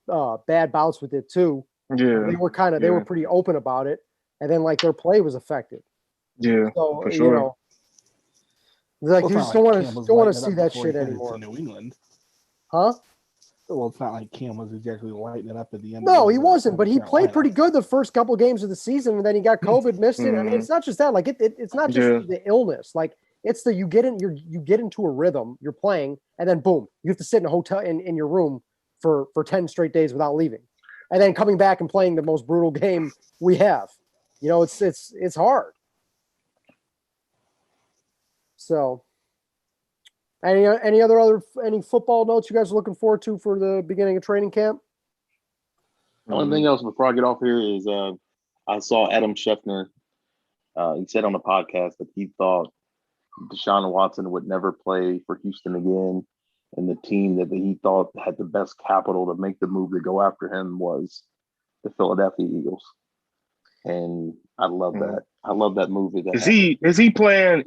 bad bouts with it too. Yeah. They were pretty open about it. And then like their play was affected. Yeah. So for sure. Like you just don't want to see that shit anymore. New England, huh? Well, it's not like Cam was exactly lighting it up at the end. No, he wasn't, but he played pretty good the first couple of games of the season, and then he got COVID, missed it. I mean, it's not just that. Like it's not just the illness. Like it's you get into a rhythm. You're playing, and then boom, you have to sit in a hotel in your room for 10 straight days without leaving, and then coming back and playing the most brutal game we have. It's hard. So, any football notes you guys are looking forward to for the beginning of training camp? The only thing else before I get off here is I saw Adam Schefter. He said on the podcast that he thought Deshaun Watson would never play for Houston again, and the team that he thought had the best capital to make the move to go after him was the Philadelphia Eagles. And I love that. I love that movie. Is he playing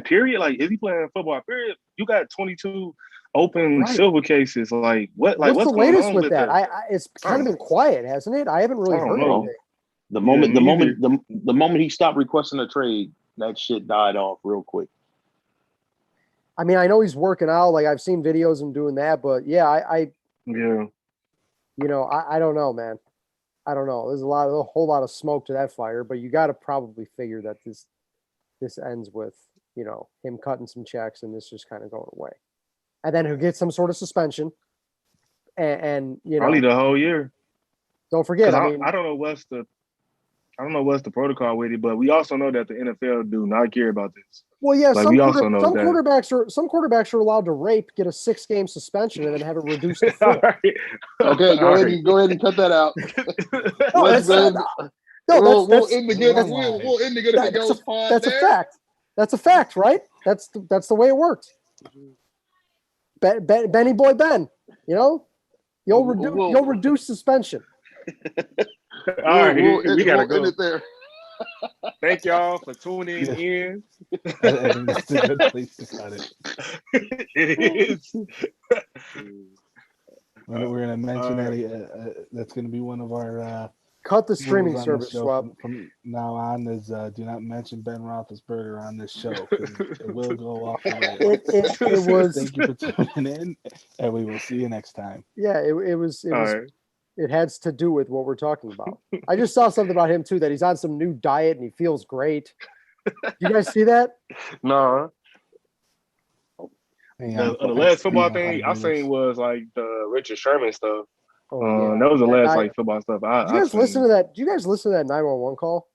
period? Like, is he playing football period? You got 22 open silver cases. Like, what's the latest with that? It's kind of been quiet, hasn't it? I haven't really heard anything. The moment he stopped requesting a trade, that shit died off real quick. I mean, I know he's working out. Like I've seen videos of him doing that, but yeah, I don't know, man. I don't know. There's a whole lot of smoke to that fire, but you got to probably figure that this ends with, him cutting some checks and this just kind of going away. And then he'll get some sort of suspension and probably the whole year. Don't forget. I don't know what's the protocol with it, but we also know that the NFL do not care about this. Well, yeah, like, some quarterbacks are allowed to rape, get a 6-game suspension, and then have it reduced to 4. Right. Okay, go ahead and cut that out. We'll end the good if it goes fine. That's a fact. That's a fact, right? That's the way it works. Benny Boy Ben, you'll reduce suspension. All right, we gotta go. End it there. Thank y'all for tuning in. I think that's a good place to cut it. It is. We're going to mention that that's going to be one of our cut the streaming service from now on is do not mention Ben Roethlisberger on this show. It will go off the air. It was. Thank you for tuning in, and we will see you next time. Yeah, it was. Right. It has to do with what we're talking about. I just saw something about him too, that he's on some new diet and he feels great. You guys see that? No. The last football thing I seen was like the Richard Sherman stuff. That was the last football stuff. Do you guys listen to that? Do you guys listen to that 911 call?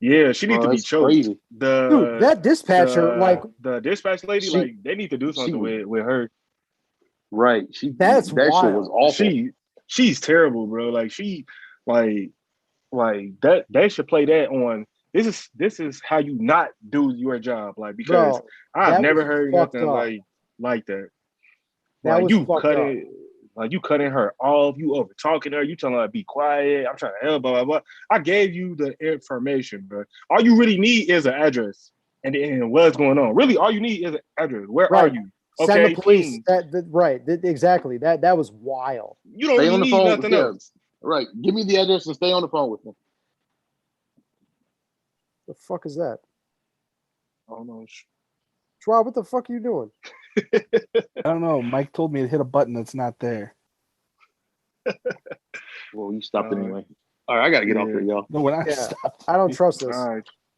Yeah, she needs to be choked. Crazy. Dude, that dispatcher, the dispatch lady, they need to do something with her. Right. That shit was awful. She's terrible, bro. Like she, like that. They should play that on. This is how you not do your job, like, because I've never heard nothing like that. That like was you fucked cut up. it. Like, you cutting her off, you over talking her, you telling her to be quiet. I'm trying to help, blah, blah, blah. I gave you the information, bro. All you really need is an address and what's going on. Really, all you need is an address. Where are you? Send Okay, the police. team. Exactly. That was wild. You don't Stay really on the need phone. nothing else. Right. Give me the address and stay on the phone with me. The fuck is that? I don't know. Schwab, what the fuck are you doing? I don't know. Mike told me to hit a button that's not there. Well, you stopped it anyway. All right, I gotta get off here, y'all. No, when I Yeah. stopped. I don't trust this. All right.